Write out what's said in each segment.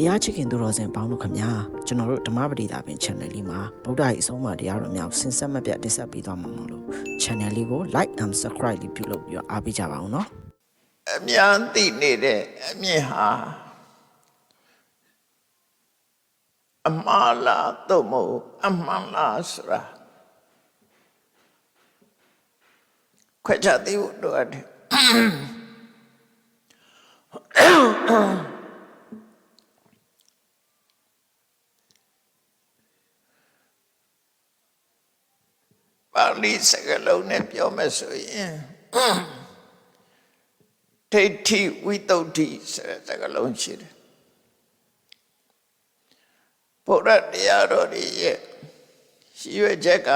တရားချစ်ခင်သူတော်စင်ပေါင်းတို့ခင်ဗျာကျွန်တော်တို့ဓမ္မပတိတာပင် channel လေးမှာဗုဒ္ဓရဲ့အဆုံးအမတရားတော်များကိုဆင်ဆက်မပြတ်တင်ဆက်ပေးသွားမှာမို့လို့ channel လေးကို like and subscribe လေးပြုလုပ်ပြီးတော့အားပေးကြပါအောင်နော်အများသိနေတဲ့အမြင်ဟာအမှားလားသို့မဟုတ်အမှန်လားဆိုတာခွဲခြားသိဖို့လိုအပ်တယ်ပါဠိစကားလုံးနဲ့ပြောမယ်ဆိုရင်ဒိဋ္ဌိဝိတ္တုဒ္ဓိဆိုတဲ့စကားလုံးရှိတယ်ဘုရားတရားတော်ရဲ့ရှိရွယ်ချက်က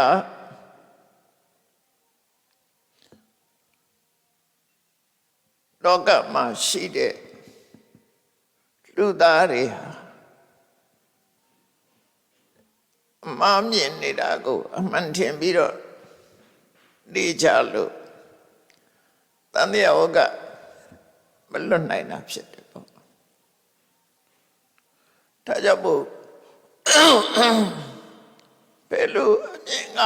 လောကမှာရှိတဲ့လူသားတွေဟာအမှားမြင်နေတာကိုအမှန်ထင်ပြီးတော့နေကြလို့တန်တရားဝကမလွတ်နိုင်တာဖြစ်တယ်ပေါ့ဒါကြောင့်မို့ဘယ်လိုအမြင်က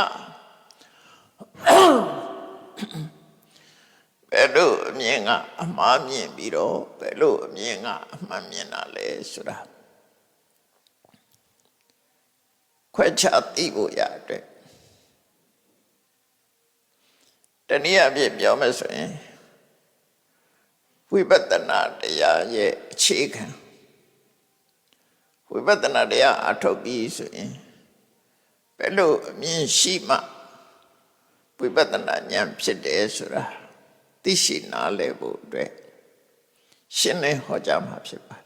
ဘယ်လိုအမြင်ကအမှားမြင်ပြီးတော့ဘယ်လိုအမြင်ကအမှန်မြင်တာလဲဆိုတာခွဲခြားသိဖို့ရတဲ့တနည်းအားဖြင့်ပြောမယ်ဆိုရင်ဝိပဿနာတရားရဲ့အခြေခံဝိပဿနာတရားအထုတ်ပြီးဆိုရင်ဘယ်လိုအမြင်ရှိမှဝိပဿနာဉာဏ်ဖြစ်တယ်ဆိုတာသိရှိနားလည်ဖို့အတွက်ရှင်းလင်းဟောကြားမှာဖြစ်ပါ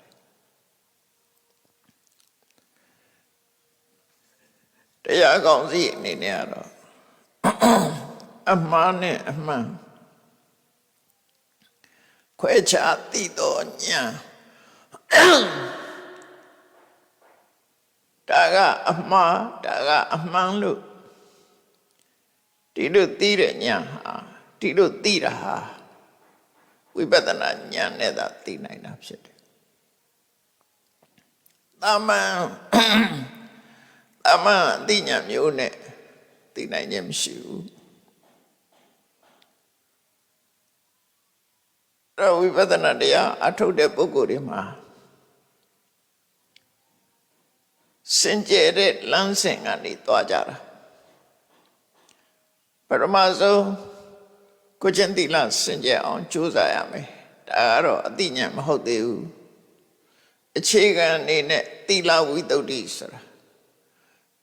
တယ်တရားကောင်းစီအနေနဲ့ကတော့အမှားနဲ့အမှန်ခွဲခြားသိသောဉာဏ်ဒါကအမှားဒါကအမှန်လို့ဒီလိုသိတဲ့ဉာဏ်ဟာဒီလိုသိတာဟာဝိပဿနာဉာဏ်နဲ့သာသိနိုင်တာဖြစ်တယ်။တာမန်အသိဉာဏ်မျိုးနဲ့သိနိုင်ခြင်းမရှိဘူး။အဲ့ဝိပဿနာတရားအထုတ်တဲ့ပုဂ္ဂိုလ်တွေမှာစင်ကြယ်တဲ့လမ်းစဉ်ကနေသွားကြတာပရမဆုံးကိုကျင့်သီလစင်ကြယ်အောင်ကြိုးစားရမယ်ဒါကတော့အသိဉာဏ်မဟုတ်သေးဘူးအခြေခံအနေနဲ့သီလဝိတ္တုဒ္ဓိဆိုတာ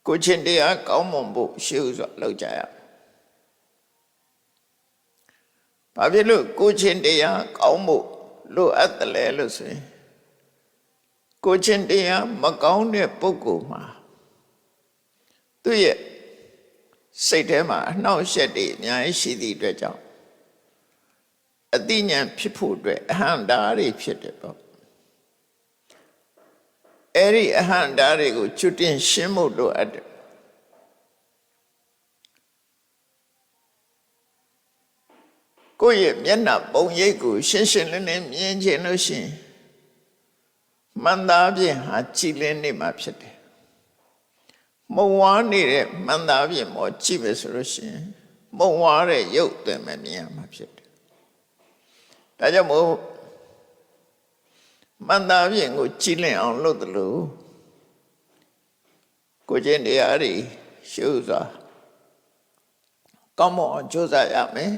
ကိုကျင့်တရားကောင်းမွန်ဖို့ရှေ့ဥစွာလုပ်ကြရမယ်ဘာဖြစ်လို့ကိုကျင့်တရားကောင်းဖို့လိုအပ်တယ်လဲလို့ဆိုရင်ကိုကျင့်တရားမကောင်းတဲ့ပုဂ္ဂိုလ်မှာသူ့ရဲ့စိတ်ထဲမှာအနှောင့်အယှက်တွေအများကြီးရှိသည့်အတွက်ကြောင့်အသိဉာဏ်ဖြစ်ဖို့အတွက်အဟံတာတွေဖြစ်တယ်ပေါ့အဲ့ဒီအဟံတာတွေကိုကျွတ်တင်ရှင်းဖို့လိုအပ်တယ်ကိုယ့်ရဲ့မျက်နှာပုံရိပ်ကိုရှင်းရှင်းလင်းလင်းမြင်ချင်လို့ရှိရင်မှန်သားဖြင့်ဟာကြည်လင်းနေမှာဖြစ်တယ်မုံဝါးနေတဲ့မှန်သားဖြင့်မောကြည့်ပဲဆိုလို့ရှိရင်မုံဝါးတဲ့ရုပ်သွင်းမမြင်ရမှာဖြစ်တယ်ဒါကြောင့်မို့မှန်သားဖြင့်ကိုကြည်လင်းအောင်လုပ်တယ်လို့ကိုကျင့်တရားတွေရှုစွာကောင်းမွန်အောင်ကြိုးစားရမယ်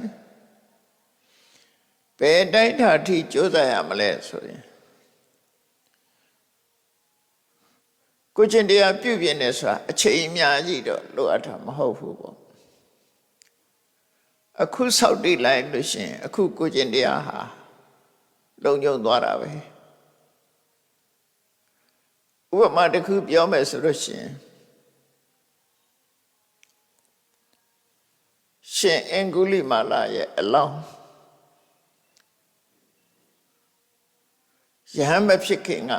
ဘယ်တိုင်းထာထိကြိုးစားရမလဲဆိုရင်ကိုကျင့်တရားပြုပြင်နေဆိုတာအချိန်အများကြီးတော့လိုအပ်တာမဟုတ်ဘူးပေါ့အခုဆောက်တည်လိုက်လို့ရှိရင်အခုကိုကျင့်တရားဟာလုံခြုံသွားတာပဲဥပမာတစ်ခုပြောမယ်ဆိုလို့ရှိရင်ရှင်အင်္ဂုလိမာလာရဲ့အလောင်းယဟန်မဖြစ်ခင်က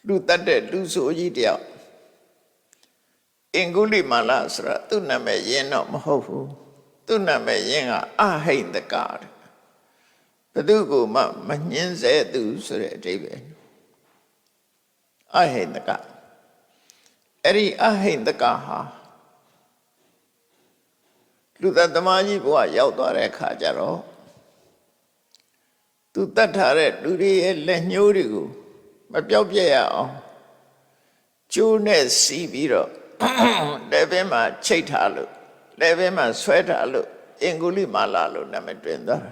လူတတ်တဲ့လူဆိုကြီးတယောက်အင်္ဂုလိမာလာဆိုတာသူ့နာမည်ရင်းတော့မဟုတ်ဘူးသူ့နာမည်ရင်းကအဟိန္ဒက ဘသူကိုမှမညှင်းဆဲသူဆိုတဲ့အဓိပ္ပာယ်အဟိန္ဒကအဲ့ဒီအဟိန္ဒကဟာလူသက်သမားကြီးဘဝရောက်သွားတဲ့အခါကျတော့သူတတ်ထားတဲ့လူတွေရဲ့လက်ညှိုးတွေကိုမပြောက်ပြက်ရအောင်ကျိုးနဲ့စီးပြီးတော့လက်ဘင်းမှာချိတ်ထားလို့လက်ဘင်းမှာဆွဲထားလို့အင်္ဂုလိမာလာလို့နာမည်တွင်သွားတာ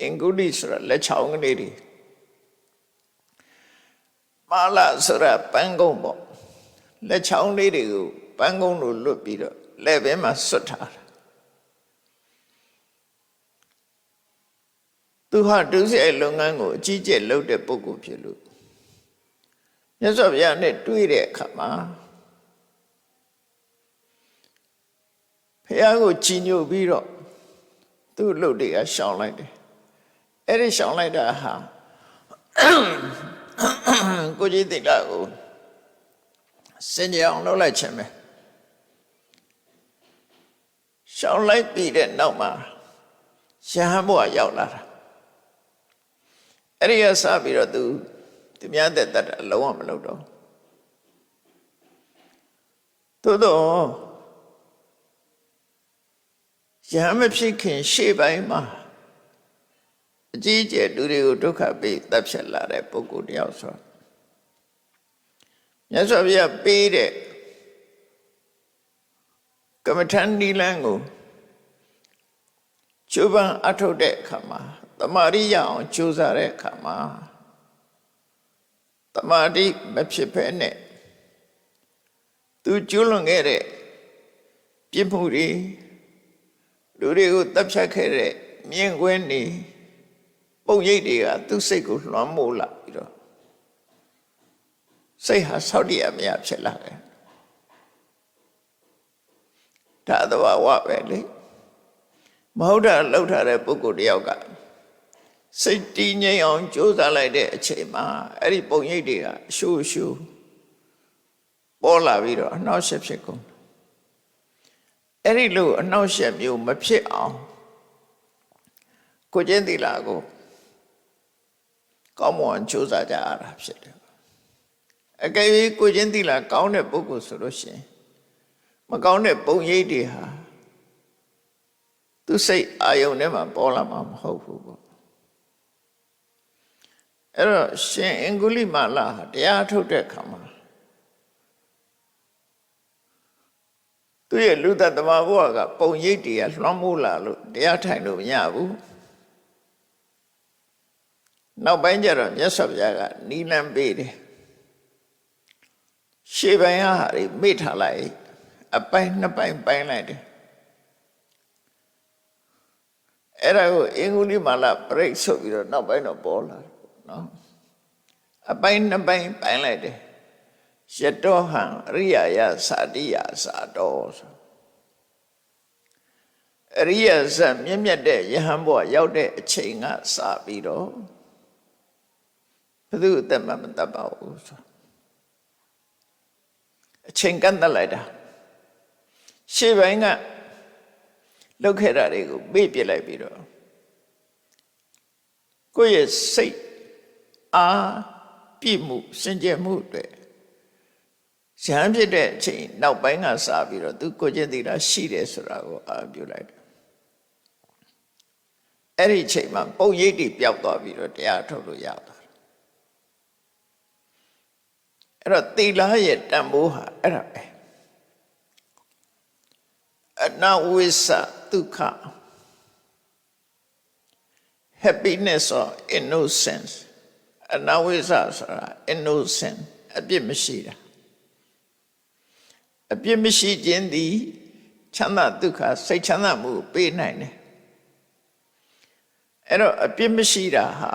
အင်္ဂုလိဆိုတာလက်ချောင်းကလေးတွေမာလာဆိုတာပန်းကုန်းပေါ့လက်ချောင်းလေးတွေကိုပန်းကုန်းလို့လွတ်ပြီးတော့လက်ဘင်းမှာဆွတ်ထားတာသူဟာဒုစရိုက်လုပ်ငန်းကိုအကြီးကျယ်လုပ်တဲ့ပုဂ္ဂိုလ်ဖြစ်လို့မြတ်စွာဘုရားနဲ့တွေ့တဲ့အခါမှာဘုရားကိုကြည်ညိုပြီးတော့သူ့လုပ်တွေကရှောင်လိုက်တယ်အဲ့ဒီရှောင်လိုက်တာဟာကိုကြီးတိကကိုစင်ကြအောင်လုပ်လိုက်ခြင်းပဲရှောင်လိုက်ပြီးတဲ့နောက်မှာရဟန်းဘုရားရောက်လာတာအဲ့ဒီကစပြီးတော့သူများတဲ့တတ်အလုံးဝမလုပ်တော့သို့တော့ရဟန်းမဖြစ်ခင်ရှေ့ပိုင်းမှာအကြီးကျယ်လူတွေကိုဒုက္ခပေးတပ်ဖြတ်လာတဲ့ပုဂ္ဂိုလ်တယောက်ဆိုမြတ်စွာဘုရားပေးတဲ့ကမ္မထန်နိလန်းကိုကျိုးပန်းအထုတ်တဲ့အခါမှာတမာရိရအောင်ကြိုးစားတဲ့အခါမှာတမာတိမဖြစ်ဘဲနဲ့သူကျူးလွန်ခဲ့တဲ့ပြစ်မှုတွေလူတွေကိုတပ်ဖြတ်ခဲ့တဲ့မြင်ကွင်းတွေပုံရိပ်တွေကသူ့စိတ်ကိုလွှမ်းမိုးလာပြီးတော့စိတ်ဟာဆောက်တည်ရမရဖြစ်လာတယ်ဒါသဘာဝပဲလေမဟုတ်တာလှုပ်ထားတဲ့ပုဂ္ဂိုလ်တယောက်ကစိတ်တည်ငြိမ်အောင်ကြိုးစားလိုက်တဲ့အချိန်မှာအဲ့ဒီပုံရိပ်တွေကအရှူရှူပေါ်လာပြီးတော့အနှောက်အယှက်ဖြစ်ကုန်အဲ့ဒီလိုအနှောက်အယှက်မျိုးမဖြစ်အောင်ကိုကျင့်သီလကိုကောင်းမွန်ကြိုးစားကြရတာဖြစ်တယ်အကယ်၍ကိုကျင့်သီလကောင်းတဲ့ပုဂ္ဂိုလ်ဆိုလို့ရှိရင်မကောင်းတဲ့ပုံရိပ်တွေဟာသူစိတ်အာယုန်ထဲမှာပေါ်လာမှာမဟုတ်ဘူးပေါ့အဲ့တော့ရှင်အင်္ဂုလိမာလာဟာတရားထုတ်တဲ့အခါမှာသူရဲ့လူသက်သမားဘဝကပုံရိပ်တွေကလွှမ်းမိုးလာလို့တရားထိုင်လို့မရဘူးနောက်ပိုင်းကျတော့မြတ်စွာဘုရားကနီလန်းပေးတယ်ရှေ့ပိုင်းဟာတွေမိထားလိုက်အပိုင်းနှစ်ပိုင်းပိုင်းလိုက်တယ်အဲ့ဒါကိုအင်္ဂုလိမာလာပြိတ်ဆိုပြီးတော့နောက်ပိုင်းတော့ပေါ်လာတယ်နော်အပိုင်းနှစ်ပိုင်းပိုင်းလိုက်တယ်ယတောဟံအရိယာယသာတိယသာတော်ဆိုအရိယာဇတ်မြင့်မြတ်တဲ့ယဟန်ဘဝရောက်တဲ့အချိန်ကစပြီးတော့ဘယ်သူအသက်မှမတတ်ပါဘူးဆိုအချိန်ကန့်သတ်လိုက်တာရှေ့ပိုင်းကလောက်ခဲ့တာတွေကိုမေ့ပြလိုက်ပြီးတော့ကိုယ့်ရဲ့စိတ်အားပြည့်မှုစင်ကြယ်မှုတွေရဟန်းဖြစ်တဲ့အချိန်နောက်ပိုင်းကစပြီးတော့သူကိုကျင့်သီလရှိတယ်ဆိုတာကိုအာပြုလိုက်တယ်အဲ့ဒီအချိန်မှာပုံရိပ်တွေပျောက်သွားပြီးတော့တရားထုတ်လို့ရသွားတယ်အဲ့တော့သီလရဲ့တန်ဖိုးဟာအဲ့ဒါပဲအနဝိသဒုက္ခ happiness or innocence အနဝိသဆိုတာ innocent အပြစ်မရှိတာအပြစ်မရှိခြင်းသည်ချမ်းသာဒုက္ခစိတ်ချမ်းသာမှုပေးနိုင်တယ်အဲ့တော့အပြစ်မရှိတာဟာ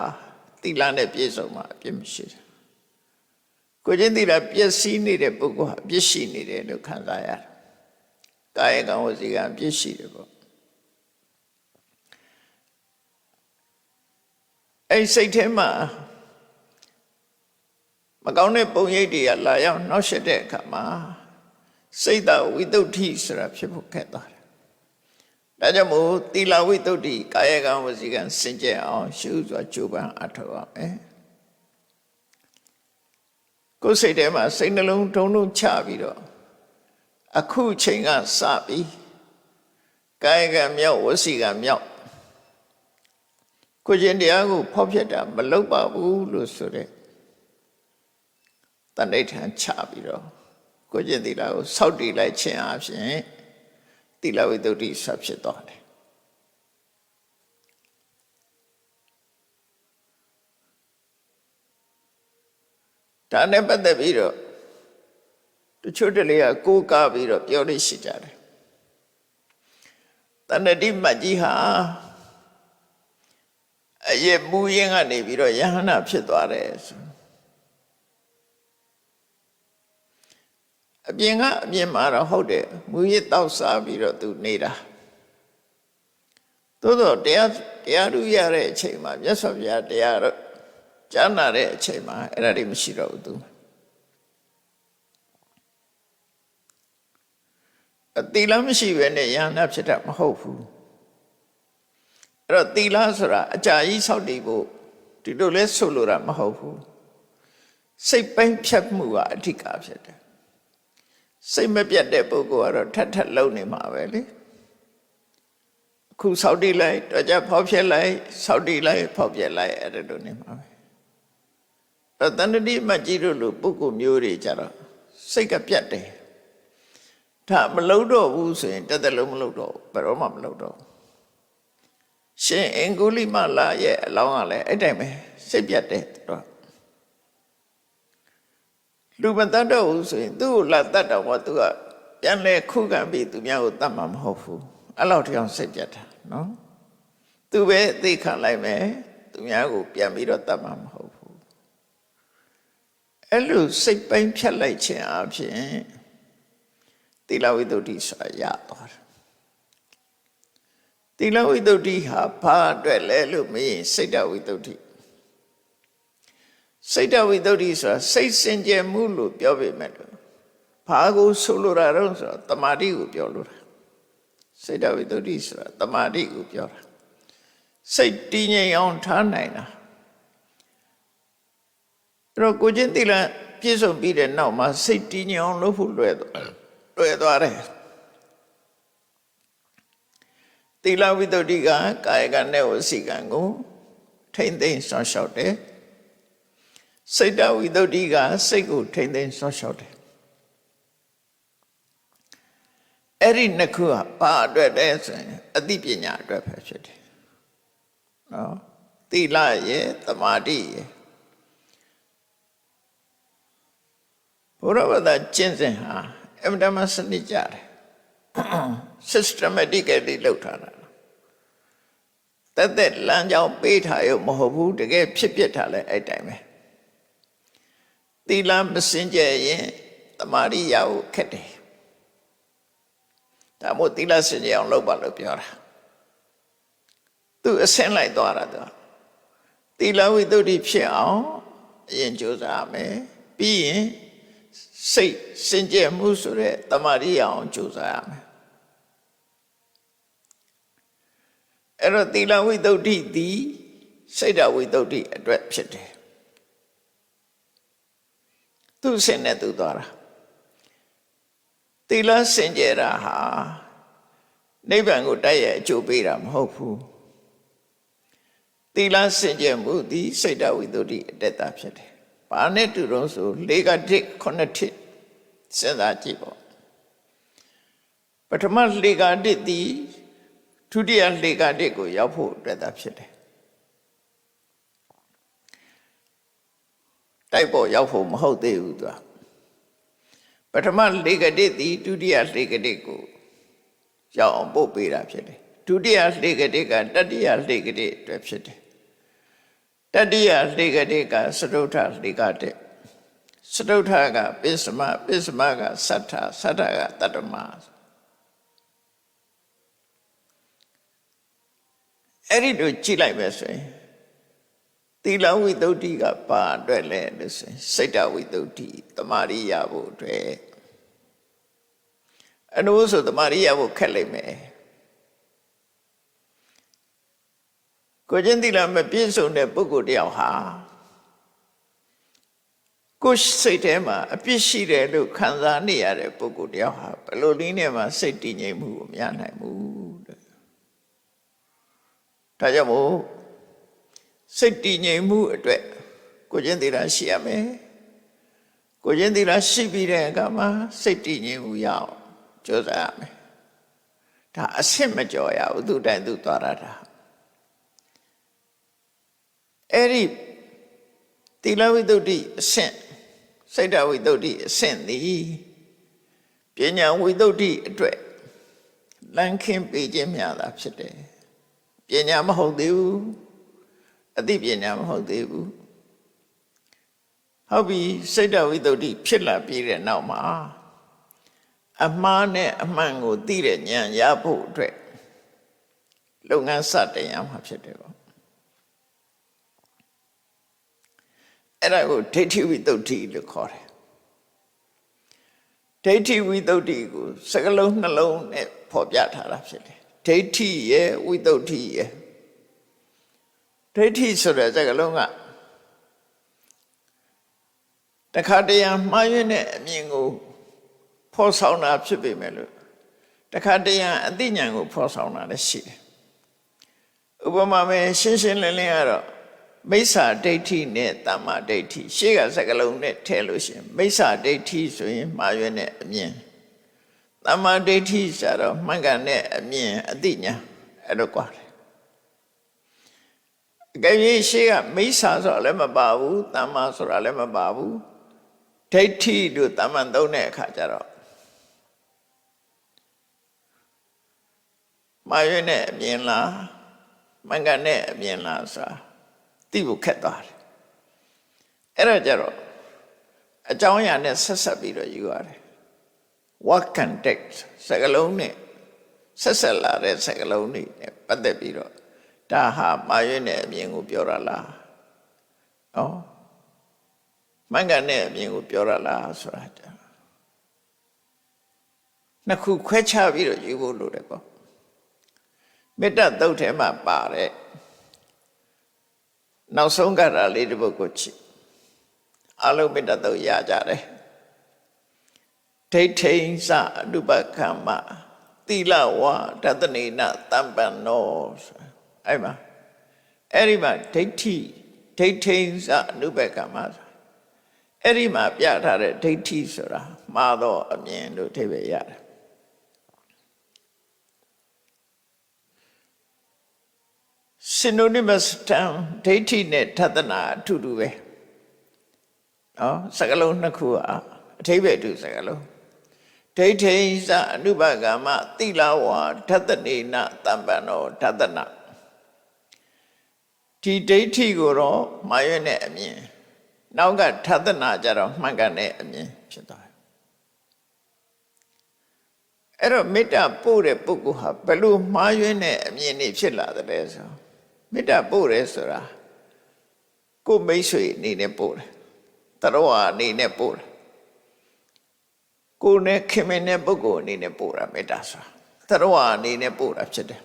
သီလနဲ့ပြည့်စုံမှာအပြစ်မရှိတာကိုချင်းသီလပျက်စီးနေတဲ့ပုဂ္ဂိုလ်ဟာအပြစ်ရှိနေတယ်လို့ခံစားရတယ်ကာယကံဝစီကံအပြစ်ရှိတယ်ပေါ့အဲ့စိတ်ထဲမှာမကောင်းတဲ့ပုံရိပ်တွေကလာရောက်နှောက်ယှက်တဲ့အခါမှာစိတ်တဝိတုဒ္ဓိဆိုတာဖြစ်ဖို့ခက်သွားတယ် ဒါကြောင့်မို့သီလဝိတ္တုကာယကံဝစီကံစင်ကြယ်အောင်ရှုစွာကြိုးပမ်းအထောက်အောင်ကိုယ်စိတ်ထဲမှာစိတ်နှလုံးထုံထုံချပြီးတော့အခုချိန်ကစပြီးကာယကံမြောက်ဝစီကံမြောက်ကိုကျင့်တရားကိုဖောက်ဖျက်တာမလုပ်ပါဘူးလို့ဆိုတဲ့တဏှိဋ္ဌာန်ချပြီးတော့ကိုကျင့်သီလကိုစောင့်တည်လိုက်ခြင်းအပြင်သီလဝိတ္တုဆက်ဖြစ်သွားတယ်ဒါနဲ့ပတ်သက်ပြီးတော့တချို့တလေကကိုးကားပြီးတော့ပြောလို့ရှိကြတယ်တဏှတိမတ်ကြီးဟာအယေမူရင်းကနေပြီးတော့ယဟနာဖြစ်သွားတယ်ဆိုအပြင်ကအပြင်မှာတော့ဟုတ်တယ်မူရစ်တောက်စားပြီးတော့သူနေတာသို့တော့တရားဓုရတဲ့အချိန်မှာမြတ်စွာဘုရားတရားတော့ကြားနာတဲ့အချိန်မှာအဲ့ဒါတွေမရှိတော့ဘူးသူအသီလမရှိဘဲနဲ့ယဟနာဖြစ်တာမဟုတ်ဘူးအဲ့တော့သီလဆိုတာအကြာကြီးဆောက်တည်ဖို့ဒီလိုလဲဆိုလိုတာမဟုတ်ဘူးစိတ်ပိုင်းဖြတ်မှုကအဓိကဖြစ်တယ်စိတ်မပြတ်တဲ့ပုဂ္ဂိုလ်ကတော့ထပ်ထပ်လုံနေမှာပဲလေအခုဆောက်တည်လိုက်တော့ကြဖောက်ဖျက်လိုက်ဆောက်တည်လိုက်ဖောက်ဖျက်လိုက်အဲ့ဒါလိုနေမှာပဲတဏှတိမကြီးတို့လိုပုဂ္ဂိုလ်မျိုးတွေကြတော့စိတ်ကပြတ်တယ်ဒါမလုံတော့ဘူးဆိုရင်တသက်လုံးမလုံတော့ဘယ်တော့မှမလုံတော့ရှင်အင်္ဂုလိမလာရဲ့အလောင်းကလည်းအဲ့တိုင်းပဲစိတ်ပြတ်တယ်တော့လူမတတ်တော့ဘူးဆိုရင်သူ့ကိုလာတတ်တော့သူကပြန်လဲခုခံပြီးသူများကိုတတ်မှာမဟုတ်ဘူးအဲ့လောက်တောင်စိတ်ပြတ်တာနော်သူပဲသိခံလိုက်မယ်သူများကိုပြန်ပြီးတော့တတ်မှာမဟုတ်ဘူးအဲ့လိုစိတ်ပိုင်းဖြတ်လိုက်ခြင်းအပြင်သီလဝိတ္တုဆိုတာရသွားတယ်သီလဝိတ္တုဟာဘာအတွက်လဲလို့မေးရင်စိတ်တဝိတ္တုစိတ်တဝိတ္တုဆိုတာစိတ်စင်ကြယ်မှုလို့ပြောပေမဲ့လို့ဘာကိုဆိုလိုတာတော့ဆိုတော့တမာတိကိုပြောလို့တာစိတ်တဝိတ္တုဆိုတာတမာတိကိုပြောတာစိတ်တည်ငြိမ်အောင်ထားနိုင်တာအဲ့တော့ကိုချင်းသီလပြည့်စုံပြီးတဲ့နောက်မှာစိတ်တည်ငြိမ်အောင်လုပ်ဖို့လွယ်သွားတယ်သီလဝိတ္တုကကာယကံနဲ့ဝစီကံကိုထိမ့်သိမ်းဆောင်ရှောက်တယ်စိတ်တဝိတ္တုကစိတ်ကိုထိမ့်သိမ်းဆောင်ရှောက်တယ်အဲ့ဒီနှစ်ခုကဘာအတွက်လဲဆိုရင်အသိပညာအတွက်ပဲဖြစ်တယ်နော်သီလရဲ့သမာဓိရဲ့ဘုရားဘာသာကျင့်စဉ်ဟာအမှန်တမ်းစနစ်ကြတယ်systematically လုပ်ထားတာတက်လမ်းကြောင်းပေးထားရုံမဟုတ်ဘူးတကယ်ဖြစ်ဖြစ်ထားလဲအဲ့တိုင်းပဲသီလမစင်ကြယ်ရင်တမာရိယကိုခက်တယ်ဒါမို့သီလစင်ကြယ်အောင်လုပ်ပါလို့ပြောတာသူအဆင့်လိုက်သွားတာသူသီလဝိတ္တုဖြစ်အောင်အရင်ကြိုးစားမယ်ပြီးရင်စိတ်စင်ကြယ်မှုဆိုတဲ့တမာရိယအောင်ကြိုးစားရမယ်အဲ့တော့သီလဝိတ္တုသည်စိတ်တဝိတ္တုအတွက်ဖြစ်တယ်သူ့ဆင်နဲ့သူသွားတာသီလစင်ကြယ်တာဟာနိဗ္ဗာန်ကိုတိုက်ရိုက်အကျိုးပေးတာမဟုတ်ဘူးသီလစင်ကြယ်မှုသည်စိတ်တဝိတ္တုအတက်တာဖြစ်တယ်ဘာနဲ့တူတော့ဆို၄ကတိ9တိစဉ်းစားကြည့်ပေါ့ပထမ၄ကတိသည်ဒုတိယ၄ကတိကိုရောက်ဖို့အတွက်သာဖြစ်တယ်တိုက်ပေါ်ရောက်ဖို့မဟုတ်သေးဘူးသူကပထမ၄ကတိသည်ဒုတိယ၄ကတိကိုရောက်အောင်ပို့ပေးတာဖြစ်တယ်ဒုတိယ၄ကတိကတတိယ၄ကတိအတွက်ဖြစ်တယ်တတိယ၄ကတိကစတုထ၄ကတိစတုထကပစ္စမပစ္စမကသတ္ထသတ္ထကတတ္တမအဲ့ဒီတို့ကြည့်လိုက်မယ်ဆိုရင်သီလဝိတ္တုကဘာအတွက်လဲလို့ဆိုရင်စိတ်တဝိတ္တုတမာရိယဖို့အတွက်အနုဆိုတမာရိယဖို့ခက်လိမ့်မယ် ကိုချင်းသီလမပြည့်စုံတဲ့ပုဂ္ဂိုလ်တယောက်ဟာကိုယ်စိတ်ထဲမှာအပြစ်ရှိတယ်လို့ခံစားနေရတဲ့ပုဂ္ဂိုလ်တယောက်ဟာဘယ်လိုနည်းနဲ့မှစိတ်တည်ငြိမ်မှုကိုမရနိုင်ဘူးတဲ့ဒါကြောင့်မို့စိတ်တည်ငြိမ်မှုအတွက်ကိုချင်းသီလရှိရမယ်ကိုချင်းသီလရှိပြီးတဲ့အခါမှာစိတ်တည်ငြိမ်မှုရအောင်ကြိုးစားရမယ်ဒါအဆင့်မကျော်ရဘူးသူတိုင်သူသွားရတာအဲ့ဒီသီလဝိတ္တုအဆင့်စိတ်ဓာတ်ဝိတ္တုအဆင့်သည်ပညာဝိတ္တုအတွက်လမ်းခင်းပေးခြင်းများတာဖြစ်တယ်ပညာမဟုတ်သေးဘူးအသိပညာမဟုတ်သေးဘူးဟုတ်ပြီစိတ်ဓာတ်ဝိတ္တုဖြစ်လာပြီးတဲ့နောက်မှာအမှားနဲ့အမှန်ကိုသိတဲ့ဉာဏ်ရဖို့အတွက်လုပ်ငန်းစတင်ရမှာဖြစ်တယ်ပေါ့အဲ့ဒါကိုဒိဋ္ဌိဝိတ္တုလို့ခေါ်တယ်ဒိဋ္ဌိဝိတ္တုကိုစကားလုံးနှလုံးနဲ့ဖော်ပြထားတာဖြစ်တယ်ဒိဋ္ဌိရဲ့ဝိတ္တုရဲ့ဒိဋ္ဌိဆိုတဲ့စကားလုံးကတခါတရံမှားယွင်းတဲ့အမြင်ကိုဖော်ဆောင်တာဖြစ်ပေမဲ့လို့တခါတရံအသိဉာဏ်ကိုဖော်ဆောင်တာလည်းရှိတယ်ဥပမာပဲရှင်းရှင်းလင်းလင်းကတော့မိစ္ဆာဒိဋ္ဌိနဲ့တမ္မာဒိဋ္ဌိရှေ့ကစကားလုံးနဲ့ထည့်လို့ရှိရင်မိစ္ဆာဒိဋ္ဌိဆိုရင်မှားယွင်းတဲ့အမြင်တမ္မာဒိဋ္ဌိဆိုတော့မှန်ကန်တဲ့အမြင်အသိဉာဏ်အဲ့လိုကွာတယ်အကယ်၍ရှေ့ကမိစ္ဆာဆိုတာလည်းမပါဘူးတမ္မာဆိုတာလည်းမပါဘူးဒိဋ္ဌိတို့တမ္မာသုံးတဲ့အခါကျတော့မှားယွင်းတဲ့အမြင်လားမှန်ကန်တဲ့အမြင်လားဆိုတာသိဖို့ခက်သွားတယ်အဲ့ဒါကြတော့အကြောင်းအရာနဲ့ဆက်ဆက်ပြီးတော့ယူရတယ် what context စကားလုံးနဲ့ဆက်ဆက်လာတဲ့စကားလုံးတွေနဲ့ပတ်သက်ပြီးတော့ဒါဟာမှားယွင်းတဲ့အမြင်ကိုပြောတာလားမှန်ကန်တဲ့အမြင်ကိုပြောတာလားဆိုတာနှစ်ခုခွဲခြားပြီးတော့ယူဖို့လိုတယ်ပေါ့မေတ္တာသုတ်ထဲမှာပါတယ်နောက်ဆုံးကရာလေးတစ်ပုဒ်ကိုကြည့်အလုံးမေတ္တာသုတ်ရကြတယ်ဒိဋ္ဌိဉ္စအနုပကမ္မသီလဝါဒတနေနတမ္ပန္နောအဲ့ဒီမှာဒိဋ္ဌိဉ္စအနုပကမ္မအဲ့ဒီမှာပြထားတဲ့ဒိဋ္ဌိဆိုတာမှားသောအမြင်လို့အဓိပ္ပာယ်ရတယ်synonymous term ဒိဋ္ဌိနဲ့ထသနာအတူတူပဲစကားလုံးနှစ်ခုအဓိပ္ပာယ်တူစကားလုံးဒိဋ္ဌိစအနုပကမ္မသီလဝါထသနေနတမ္ပန္နောထသနာဒီဒိဋ္ဌိကိုတော့မှားရွံ့တဲ့အမြင်နောက်ကထသနာကြတော့မှန်ကန်တဲ့အမြင်ဖြစ်သွားတယ်အဲ့တော့မေတ္တာပို့တဲ့ပုဂ္ဂိုလ်ဟာဘယ်လိုမှားရွံ့တဲ့အမြင်တွေဖြစ်လာတယ်လဲဆိုမေတ္တာပို့တယ်ဆိုတာကိုမိတ်ဆွေအနေနဲ့ပို့တယ်တရဝအနေနဲ့ပို့တယ်ကိုနဲ့ခင်မင်တဲ့ပုဂ္ဂိုလ်အနေနဲ့ပို့တာမေတ္တာဆိုတာတရဝအနေနဲ့ပို့တာဖြစ်တယ်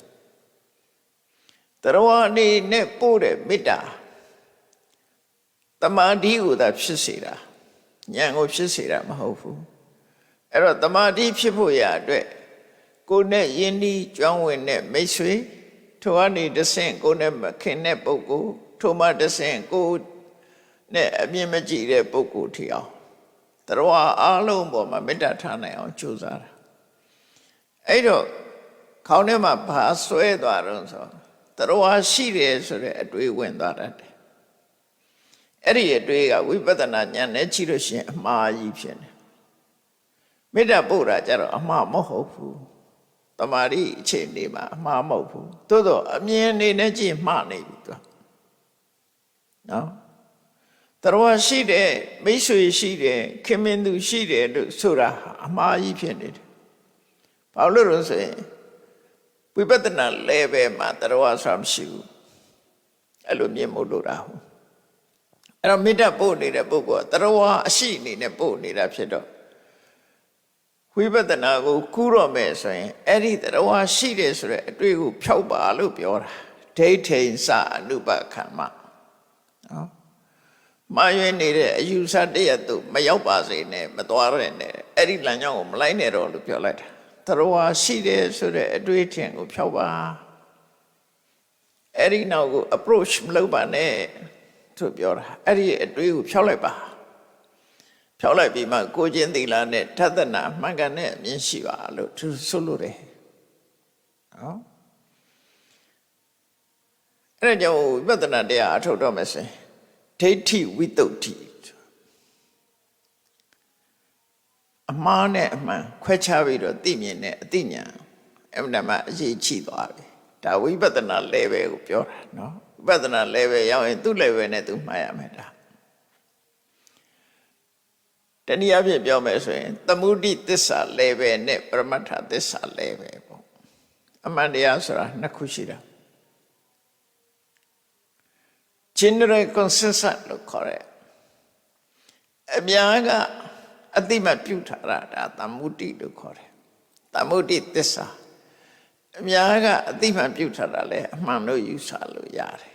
တရဝအနေနဲ့ပို့တဲ့မေတ္တာတမာတိကိုသာဖြစ်စေတာဉာဏ်ကိုဖြစ်စေတာမဟုတ်ဘူးအဲ့တော့တမာတိဖြစ်ဖို့ရအတွက်ကိုနဲ့ယဉ်ဤကျွမ်းဝင်တဲ့မိတ်ဆွေထိုအနေတဆင့်ကိုနဲ့မခင်တဲ့ပုဂ္ဂိုလ်ထိုမှတဆင့်ကိုနဲ့အမြင်မကြည့်တဲ့ပုဂ္ဂိုလ်ထီအောင်တရဝအားလုံးပေါ်မှာမေတ္တာထားနိုင်အောင်ကြိုးစားတာအဲ့တော့ခေါင်းထဲမှာဘာဆွဲသွားတော့ဆိုတရဝရှိတယ်ဆိုတဲ့အတွေးဝင်သွားတတ်တယ်အဲ့ဒီအတွေးကဝိပဿနာဉာဏ်နဲ့ကြည့်လို့ရှိရင်အမှားကြီးဖြစ်နေမေတ္တာပို့တာကြတော့အမှားမဟုတ်ဘူးတမာတိအခြေအနေမှာအမှားမဟုတ်ဘူးသို့တော့အမြင်အနေနဲ့ကြည့်မှားနေပြီသူနော်တရဝရှိတယ်မိတ်ဆွေရှိတယ်ခင်မင်သူရှိတယ်လို့ဆိုတာအမှားကြီးဖြစ်နေတယ်ဘာလို့လဲဆိုရင်ဝိပဿနာ level မှာတရဝဆိုတာမရှိဘူးအဲ့လိုမြင်မို့လို့တာဟုတ်အဲ့တော့မေတ္တာပို့နေတဲ့ပုဂ္ဂိုလ်ကတရဝအရှိအနေနဲ့ပို့နေတာဖြစ်တော့ဝိပဿနာကိုကူးတော့မယ်ဆိုရင်အဲ့ဒီတရဝရှိတယ်ဆိုတဲ့အတွေ့ကိုဖျောက်ပါလို့ပြောတာဒ ဒိဋ္ဌိစအနုပခမ္မနော်မှားယွင်းနေတဲ့အယူဆတရက်တို့မရောက်ပါစေနဲ့မသွားရနဲ့အဲ့ဒီလမ်းကြောင်းကိုမလိုက်နဲ့တော့လို့ပြောလိုက်တာသရဝါရှိတယ်ဆိုတဲ့အတွေ့အထင်ကိုဖြောက်ပါအဲ့ဒီနောက်ကို approach မလုပ်ပါနဲ့သူပြောတာအဲ့ဒီအတွေ့ကိုဖြောက်လိုက်ပါဖြောက်လိုက်ပြီးမှကိုချင်းသီလနဲ့ထသနာမှန်ကန်တဲ့အမြင်ရှိပါလို့သူဆိုလို့တယ်နော်အဲ့ဒါကြောင့်ဝိပဿနာတရားအထုတ်တော့မယ်ဆိုရင်ဒိဋ္ဌိဝိတ္တုဋ္ဌိအမှားနဲ့အမှန်ခွဲခြားပြီးတော့သိမြင်တဲ့အသိဉာဏ်အမှန်တမ်းအရေးကြီးသွားပြီဒါဝိပဿနာ level ကိုပြောတာနော်ဝိပဿနာ level ရောက်ရင်သူ့ level နဲ့သူမှားရမယ်ဒါတနည်းအားဖြင့်ပြောမယ်ဆိုရင်သမုဒိသစ္စာ level နဲ့ပရမတ္ထသစ္စာ level ပေါ့အမှန်တရားဆိုတာနှစ်ခုရှိတာ general consensus လို့ခေါ်တယ်အများကအတိမပြုထားတာဒါသမုဒိလို့ခေါ်တယ်သမုဒိသစ္စာအများကအတိမပြုထားတာလဲအမှန်လို့ယူဆလို့ရတယ်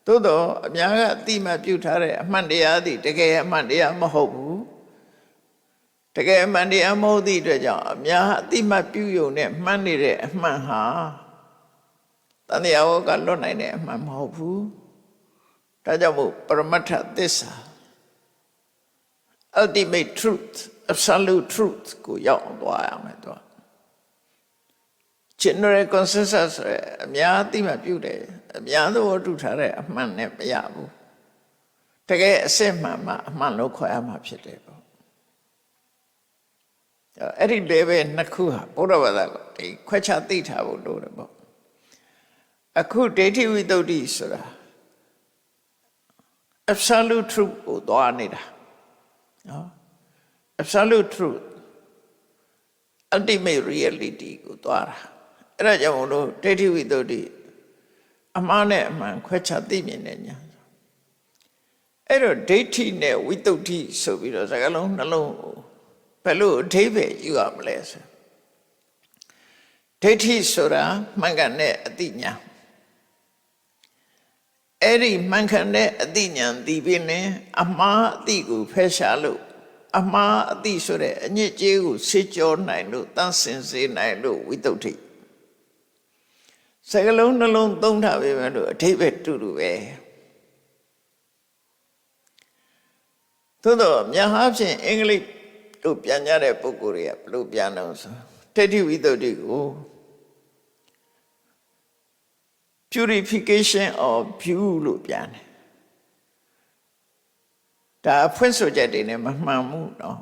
သို့တော့အများကအတိမပြုထားတဲ့အမှန်တရားသည်တကယ်အမှန်တရားမဟုတ်ဘူးတကယ်အမှန်တရားမဟုတ်သည့်အတွက်ကြောင့်အများအတိမပြုယုံနဲ့မှန်နေတဲ့အမှန်ဟာတန်တရားဝကလွတ်နိုင်တဲ့အမှန်မဟုတ်ဘူးဒါကြောင့်မို့ပရမတ္ထသစ္စာ ultimate truth absolute truth ကိုရောက်သွားရမယ်တော့ general consensus အများအသိမှပြုတယ်အများသဘောတူထားတဲ့အမှန်နဲ့မရဘူးတကယ်အစစ်မှန်မှအမှန်လို့ခေါ်ရမှာဖြစ်တယ်ပေါ့အဲ့ဒီ level နှစ်ခုဟာဘုရားဘာသာကဒီခွဲခြားသိထားဖို့လိုတယ်ပေါ့အခုဒိဋ္ဌိဝိတ္တုဆိုတာabsolute truth ကိုသွားနေတာနော် absolute truth ultimate reality ကိုသွားတာအဲ့ဒါကြောင့်မလို့ဒိဋ္ဌိဝိတ္တုအမှားနဲ့အမှန်ခွဲခြားသိမြင်တဲ့ဉာဏ်အဲ့တော့ဒိဋ္ဌိနဲ့ဝိတ္တုဆိုပြီးတော့စကားလုံးနှလုံးဘယ်လိုအဓိပ္ပာယ်ယူရမလဲဆိုဒိဋ္ဌိဆိုတာမှန်ကန်တဲ့အသိဉာဏ်အဲ့ဒီမှန်ကန်တဲ့အသိဉာဏ်ဒီပင်နဲ့အမှားအသိကိုဖယ်ရှားလို့အမှားအသိဆိုတဲ့အညစ်အကြေးကိုဆေးကြောနိုင်လို့တန်းစင်စေနိုင်လို့ဝိတ္တုစကလုံးနှလုံးသုံးထားပေမဲ့လို့အဓိပ္ပာယ်တူတူပဲသို့တော့များအားဖြင့်အင်္ဂလိပ်တို့ပြန်ကြတဲ့ပုဂ္ဂိုလ်တွေကဘယ်လိုပြန်လို့ဆိုဒိဋ္ဌိဝိတ္တုကို purification of view လို့ပြန်တယ်ဒါအဖွင့်ဆိုချက်တွေနဲ့မမှန်ဘူးเนาะ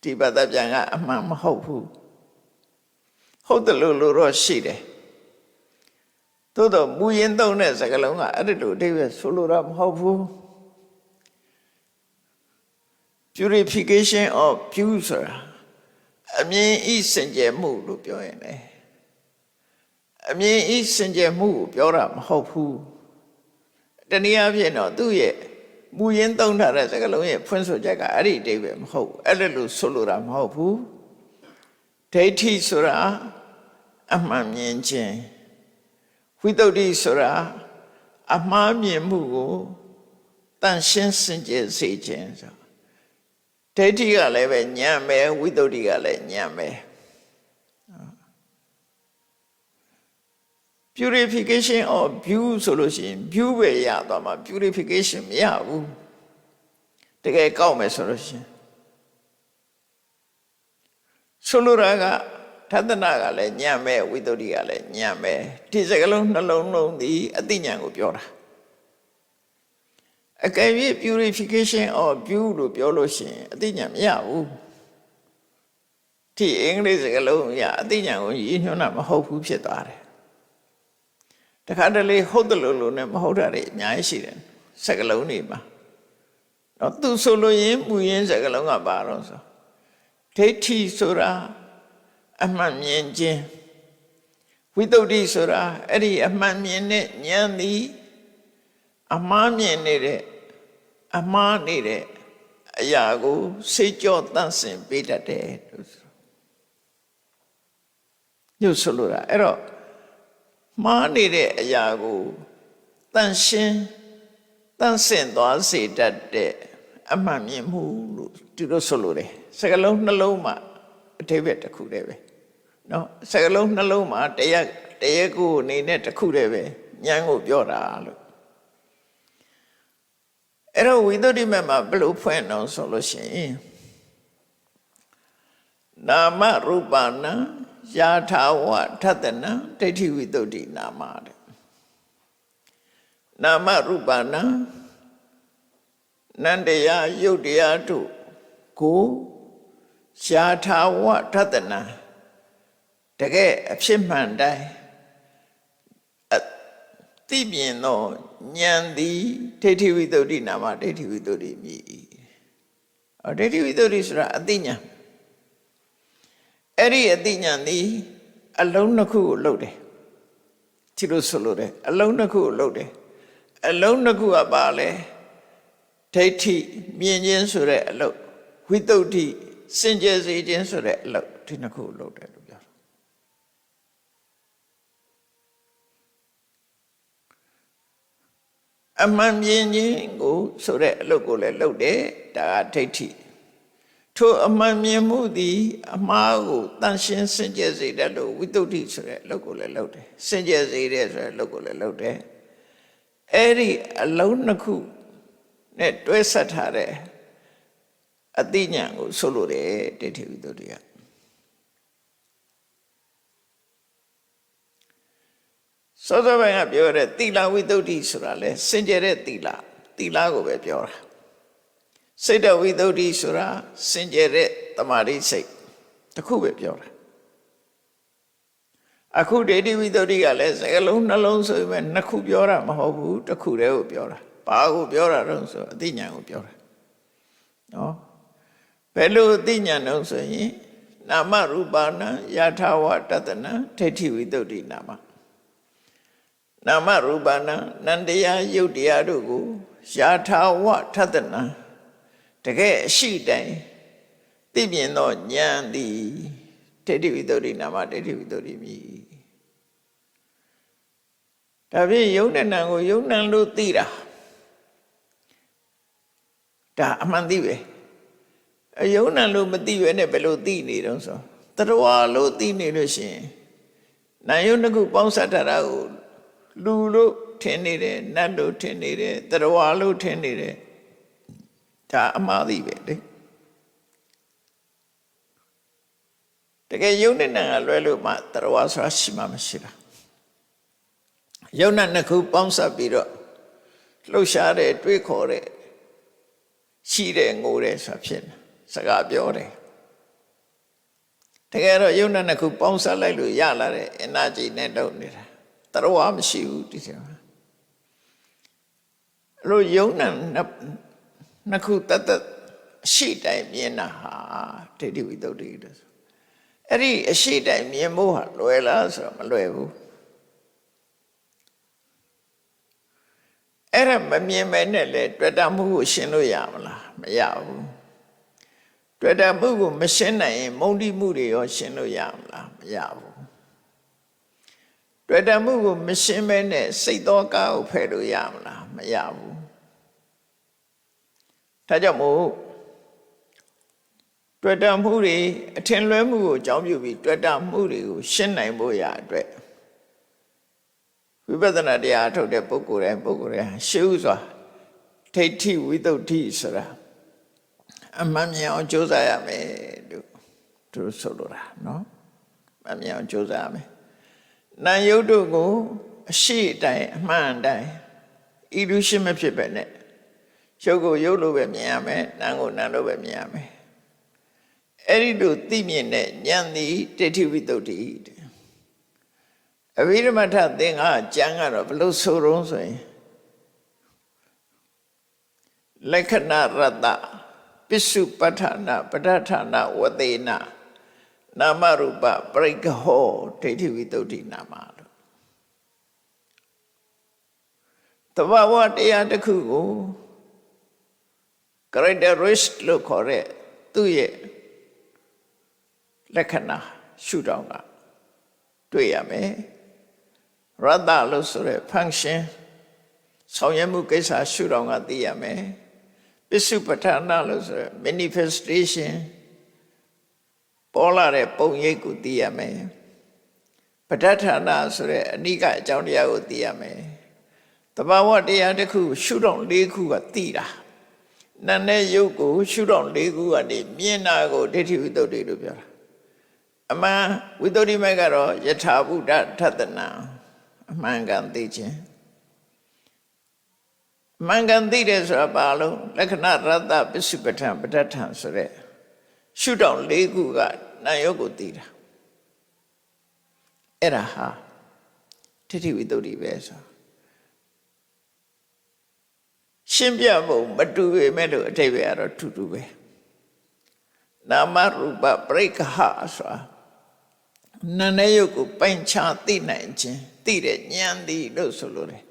ဒီဘာသာပြန်ကအမှန်မဟုတ်ဘူးဟုတ်တယ်လို့တော့ရှိတယ်သို့တော့မူရင်းသုံးတဲ့စကားလုံးကအဲ့ဒီလိုအဓိပ္ပာယ်ဆိုလိုတာမဟုတ်ဘူး purification of view ဆိုတာအမြင်ဤစင်ကြယ်မှုလို့ပြောရင်လေအမြင်ဤစင်ကြယ်မှုကိုပြောတာမဟုတ်ဘူးတနည်းအားဖြင့်တော့သူ့ရဲ့မူရင်းသုံးထားတဲ့စကားလုံးရဲ့ဖွင့်ဆိုချက်ကအဲ့ဒီအဓိပ္ပာယ်မဟုတ်ဘူးအဲ့လိုဆိုလိုတာမဟုတ်ဘူးဒိဋ္ဌိဆိုတာအမှန်မြင်ခြင်းဝိတ္တုဆိုတာအမှားမြင်မှုကိုတန်ရှင်းစင်ကြယ်စေခြင်းဆိုဒိဋ္ဌိကလည်းပဲဉာဏ်ပဲဝိတ္တုကလည်းဉာဏ်ပဲ purification of view ဆိုလို့ရှိရင် view ပဲရသွားမှာ purification မရဘူးတကယ်ကောက်မယ်ဆိုလို့ရှိရင်ဆိုလိုတာကထသနာကလည်းဉာဏ်ပဲဝိတ္တုကလည်းဉာဏ်ပဲဒီစကလုံးနှလုံးလုံးဒီအသိဉာဏ်ကိုပြောတာအကယ်၍ purification of view လို့ပြောလို့ရှိရင်အသိဉာဏ်မရဘူးဒီအင်္ဂလိပ်စကားလုံးရအသိဉာဏ်ကိုရည်ညွှန်းတာမဟုတ်ဘူးဖြစ်သွားတယ်တခါတလေဟုတ်တယ်လို့နဲ့မဟုတ်တာတွေအများကြီးရှိတယ်စကားလုံးတွေမှာတော့သူဆိုလို့ရင်မူရင်းစကားလုံးကဘာလို့ဆိုဒိဋ္ဌိဆိုတာအမှန်မြင်ခြင်းဝိတ္တုဆိုတာအဲ့ဒီအမှန်မြင်တဲ့ဉာဏ်သည်အမှားမြင်နေတဲ့အမှားနေတဲ့အရာကိုစိတ်ကြောတန့်စင်ပေးတတ်တယ်လို့ညှို့ဆိုလိုတာအဲ့တော့ မှားနေတဲ့အရာကိုတန်ရှင်းတန်ဆင်သွားစေတတ်တဲ့အမှန်မြင်မှုလို့သူတို့ဆိုလိုတယ်စကားလုံးနှလုံးမှာအထိပ္ပယ်တစ်ခုတည်းပဲနော်စကားလုံးနှလုံးမှာတရားကိုအနေနဲ့တစ်ခုတည်းပဲဉာဏ်ကိုပြောတာလို့အဲ့တော့ဝိသုဒ္ဓိမမှာဘယ်လိုဖွင့်အောင်ဆိုလို့ရှိရင်နာမရူပနာယာထာဝထတနာဒိဋ္ဌိဝိသုဒ္ဓိနာမတဲ့နာမရူပနာနန္တရားယုတ်တရားတို့ကိုယာထာဝထတနာတကယ်အဖြစ်မှန်တိုင်းသိမြင်သောဉာဏ်သည်ဒိဋ္ဌိဝိသုဒ္ဓိနာမဒိဋ္ဌိဝိသုဒ္ဓိမြည်ဒိဋ္ဌိဝိသုဒ္ဓိဆိုတာအသိဉာဏ်အဲ့ဒီအသိဉာဏ်သည်အလုံးနှစ်ခုကိုလှုပ်တယ်ဒီလိုဆိုလို့တယ်အလုံးနှစ်ခုကိုလှုပ်တယ်အလုံးနှစ်ခုကပါလဲဒိဋ္ဌိမြင်ခြင်းဆိုတဲ့အလုပ်ဝိသုဒ္ဓိစင်ကြယ်စေခြင်းဆိုတဲ့အလုပ်ဒီနှစ်ခုကိုလှုပ်တယ်လို့ပြောတာအမှန်မြင်ခြင်းကိုဆိုတဲ့အလုပ်ကိုလည်းလှုပ်တယ်ဒါကဒိဋ္ဌိထိုအမှန်မြင်မှုသည်အမှားကိုတန်ရှင်းစင်ကြယ်စေတဲ့လို့ဝိသုဒ္ဓိဆိုတဲ့အလုပ်ကိုလည်းလုပ်တယ်စင်ကြယ်စေတဲ့ဆိုတဲ့အလုပ်ကိုလည်းလုပ်တယ်အဲ့ဒီအလုံးနှစ်ခုနဲ့တွဲဆက်ထားတဲ့အသိဉာဏ်ကိုဆိုလိုတယ်ဒိဋ္ဌိဝိသုဒ္ဓိကစောစောပိုင်းကပြောတဲ့သီလဝိသုဒ္ဓိဆိုတာလဲစင်ကြယ်တဲ့သီလကိုပဲပြောတာစိတ်တဝိသုဒ္ဓိဆိုတာစင်ကြယ်တဲ့တမာတိစိတ်တစ်ခုပဲပြောတာအခုဒိဋ္ဌိဝိသုဒ္ဓိကလည်းစကားလုံးနှလုံးဆိုပေမဲ့နှစ်ခုပြောတာမဟုတ်ဘူးတစ်ခုတည်းကိုပြောတာဘာကိုပြောတာတော့ဆိုအသိဉာဏ်ကိုပြောတာနော်ဘယ်လိုအသိဉာဏ်တော့ဆိုရင်နာမရူပနာယထာဝတတနာဒိဋ္ဌိဝိသုဒ္ဓိနာမရူပနာနန္တရားယုတ်တရားတို့ကိုယထာဝထတနာတကယ်အရှိတိုင်းသိမြင်သောဉာဏ်သည်ဒိဋ္ဌိဝိသုဒ္ဓိနာမဒိဋ္ဌိဝိသုဒ္ဓိမြည်ဒါဖြင့်ယုံနဲ့နံကိုယုံနံလို့သိတာဒါအမှန်သိပဲအယုံနံလို့မသိပဲနဲ့ဘယ်လိုသိနေတော့ဆိုတရဝလို့သိနေလို့ရှိရင်နာယုံတစ်ခုပေါင်းစပ်တာကိုလူလို့ထင်နေတယ်နတ်လို့ထင်နေတယ်တရဝလို့ထင်နေတယ်ဒါအမှားသိပဲလေတကယ်ယုံနဲ့နံကလွဲလို့မှတရဝဆိုတာရှိမှမရှိတာယုံနဲ့နှစ်ခုပေါင်းစပ်ပြီးတော့လှုပ်ရှားတဲ့တွေးခေါ်တဲ့ရှိတဲ့ငိုတဲ့ဆိုတာဖြစ်နေစကားပြောတယ်တကယ်တော့ယုံနဲ့နှစ်ခုပေါင်းစပ်လိုက်လို့ရလာတဲ့ energy နဲ့လုပ်နေတာတရဝမရှိဘူးဒီထဲမှာအဲ့လိုယုံနဲ့နှစ်ခုတတ်အရှိတိုင်းမြင်တာဟာဒိဋ္ဌိဝိသုဒ္ဓိလို့ဆိုအဲ့ဒီအရှိတိုင်းမြင်ဖို့ဟာလွယ်လားဆိုတော့မလွယ်ဘူးအဲ့ဒါမမြင်မဲနဲ့လေတွေ့တာမှုကိုရှင်းလို့ရမလားမရဘူးတွေ့တာမှုကိုမရှင်းနိုင်ရင်မုန်းတိမှုတွေရောရှင်းလို့ရမလားမရဘူးတွေ့တာမှုကိုမရှင်းမဲနဲ့စိတ်သောကားကိုဖယ်လို့ရမလားမရဘူးဒါကြောင့်မို့တွေ့တာမှုတွေအထင်လွဲမှုကိုအကြောင်းပြုပြီးတွေ့တာမှုတွေကိုရှင်းနိုင်ဖို့ရအတွက်ဝိပဿနာတရားထုတ်တဲ့ပုဂ္ဂိုလ်တိုင်းရှေးဥစွာဒိဋ္ဌိဝိသုဒ္ဓိဆိုတာအမှန်မြင်အောင်ကြိုးစားရမယ်လို့သူဆိုလိုတာနော်အမှန်မြင်အောင်ကြိုးစားရမယ်နာယုတ်တို့ကိုအရှိတိုင်းအမှန်တိုင်းillusion မဖြစ်ပဲနဲ့ရုပ်ကိုရုပ်လိုပဲမြင်ရမယ်နာမ်ကိုနာမ်လိုပဲမြင်ရမယ်အဲ့ဒီလိုသိမြင်တဲ့ဉာဏ်သည်ဒိဋ္ဌိဝိသုဒ္ဓိအဘိဓမ္မထသင်္ဃာကျမ်းကတော့ဘလို့ဆိုတော့ဆိုရင်လက္ခဏာရတ္တပစ္စုပ္ပထာနာပဋ္ဌာနာဝသေနနာမရူပပရိက္ခဟောဒိဋ္ဌိဝိသုဒ္ဓိနာမလို့တဘာဝတရားတစ်ခုကို characteristic လို့ခေါ်တဲ့သူ့ရဲ့လက္ခဏာရှုထောင့်ကတွေ့ရမယ် ရတ္တလို့ဆိုတဲ့ function ဆောင်ရွက်မှုကိစ္စရှုထောင့်ကသိရမယ်ပစ္စုပ္ပထာနလို့ဆိုတဲ့ manifestation ပေါ်လာတဲ့ပုံရိပ်ကိုသိရမယ်ပဋ္ဌာနာဆိုတဲ့အနိကအကြောင်းတရားကိုသိရမယ်တဘာဝတရားတစ်ခုရှုထောင့်၄ခုကသိတာနာနဲ့ယုတ်ကိုရှုထောင့်၄ခုကနေမြင်တာကိုဒိဋ္ဌိဝိတ္တုလို့ပြောတာအမှန်ဝိတ္တုမဲ့ကတော့ယထာဘုဒ္ဓထသနာအမှန်ကန်သိခြင်းအမှန်ကန်သိတယ်ဆိုတာဘာလို့လက္ခဏာရတ္တပစ္စုပ္ပထံပဋ္ဌာထံဆိုတဲ့ရှုထောင့်၄ခုကနာယုတ်ကိုသိတာအဲ့ဒါဟာဒိဋ္ဌိဝိတ္တုပဲဆိုရှင်းပြဖို့မတူပေမဲ့လို့အထိပ္ပယ်ကတော့တူတူပဲနာမရူပပရိက္ခဟဆိုတာနာနဲ့ယုတ်ကိုပိုင်းခြားသိနိုင်ခြင်းသိတဲ့ဉာဏ်သည်လို့ဆိုလို့တယ်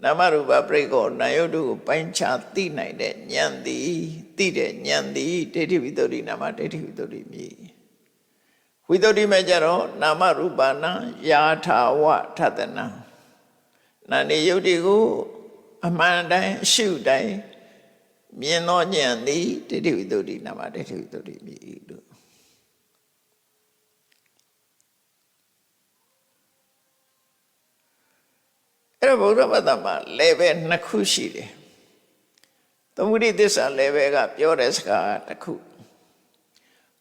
နာမရူပပရိက္ခောနာယုတ်တို့ကိုပိုင်းခြားသိနိုင်တဲ့ဉာဏ်သည်သိတဲ့ဉာဏ်သည်ဒိဋ္ဌိဝိတ္တုနာမဒိဋ္ဌိဝိတ္တုမြည်ဝိတ္တုမဲ့ကြတော့နာမရူပနာယာထာဝထသနာနာနေယုတ်တွေကိုအမှန်တိုင်းအရှုတိုင်းမြင်သောဉာဏ်သည်ဒိဋ္ဌိဝိတ္တုနာမဒိဋ္ဌိဝိတ္တုမြည်လို့အဲ့တော့ဗုဒ္ဓဘာသာမှာ level နှစ်ခုရှိတယ်သမုဒိသစ္စာ level ကပြောတဲ့စကားတစ်ခု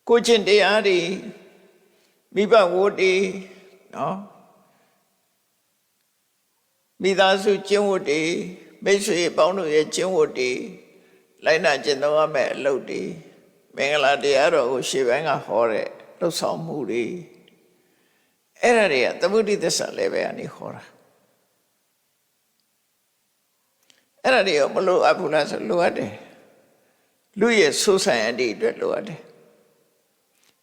ကိုချင်းတရားတွေမိဘဝတ္တိနော်မိသားစုကျင့်ဝတ်တွေမိတ်ဆွေပေါင်းတို့ရဲ့ကျင့်ဝတ်တွေလိုက်နာကျင့်သုံးရမယ့်အလုပ်တွေမင်္ဂလာတရားတော်ကိုရှေ့ပိုင်းကဟောတဲ့လှုပ်ဆောင်မှုတွေအဲ့ဒါတွေကသမုဒိသစ္စာ level ကနေဟောတာအဲ့ဒါတွေကမလိုအပ်ဘူးလားဆိုလိုအပ်တယ်လူရဲ့ဆိုးဆိုင်အတိအတွက်လိုအပ်တယ်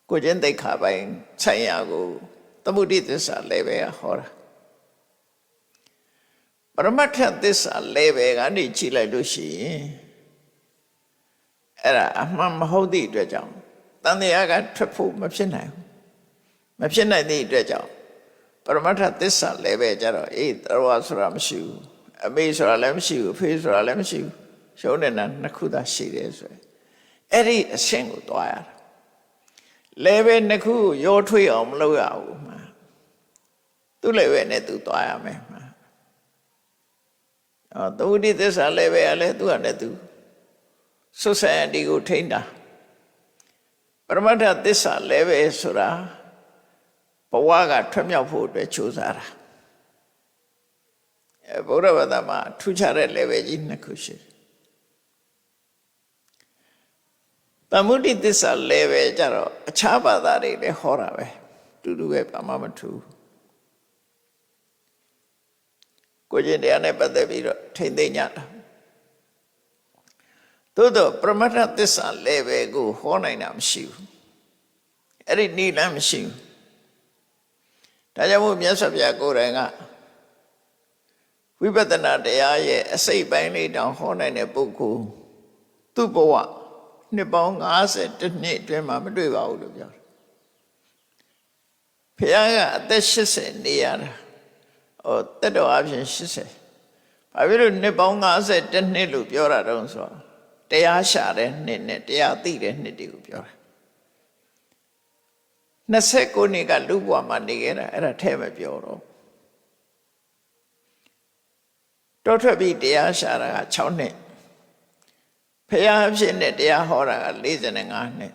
ကိုကျင့်သိက္ခာပိုင်းဆိုင်ရာကိုသမုဒိသစ္စာ level ကဟောတာပရမတ္ထသစ္စာ level ကနေကြည့်လိုက်လို့ရှိရင်အဲ့ဒါအမှန်မဟုတ်သည့်အတွက်ကြောင့်တန်တရားကထွက်ဖို့မဖြစ်နိုင်ဘူးမဖြစ်နိုင်သည့်အတွက်ကြောင့်ပရမတ္ထသစ္စာ level ကြတော့တော်ဆိုတာမရှိဘူးအမေဆိုတာလည်းမရှိဘူးအဖေဆိုတာလည်းမရှိဘူးရှုံးနေတာနှစ်ခုသာရှိတယ်ဆိုရင်အဲ့ဒီအဆင့်ကိုတွားရတာ level နှစ်ခုကိုရောထွေးအောင်မလုပ်ရဘူးမှာသူ့ level နဲ့သူတွားရမယ်မှာသမုဒိသစ္စာ level ကလည်းသူ့ဟာနဲ့သူsociety ကိုထိန်းတာပရမတ္ထသစ္စာ level ဆိုတာဘဝကထွက်မြောက်ဖို့အတွက်ကြိုးစားတာဗုဒ္ဓဘာသာမှာထူးခြားတဲ့ level ကြီးနှစ်ခုရှိတယ်သမုဒိသစ္စာ level ကြတော့အခြားဘာသာတွေလည်းဟောတာပဲတူတူပဲဘာမှမထူးကိုကျင့်တရားနဲ့ပတ်သက်ပြီးတော့ထိမ့်သိမ့်ကြတာသို့တော့ပရမတ္ထသစ္စာ level ကိုဟောနိုင်တာမရှိဘူးအဲ့ဒီနည်းလမ်းမရှိဘူးဒါကြောင့်မို့မြတ်စွာဘုရားကိုယ်တိုင်ကဝိပဿနာတရားရဲ့အစိတ်ပိုင်းလေးတောင်ဟောနိုင်တဲ့ပုဂ္ဂိုလ်သူ့ဘဝနှစ်ပေါင်း50နှစ်အတွင်းမှာမတွေ့ပါဘူးလို့ပြောတယ်ဘုရားကအသက်80နေရတာတက်တော်အပြင်80ဘာဖြစ်လို့နှစ်ပေါင်း50နှစ်လို့ပြောတာတုံးဆိုတော့တရားရှာတဲ့နှစ်နဲ့တရားသိတဲ့နှစ်တွေကိုပြောတာ29နှစ်ကလူ့ဘဝမှာနေခဲ့တာအဲ့ဒါထဲမပြောတော့တောထွက်ပြီးတရားရှာတာက6နှစ်ဖရာအဖြစ်နဲ့တရားဟောတာက45နှစ်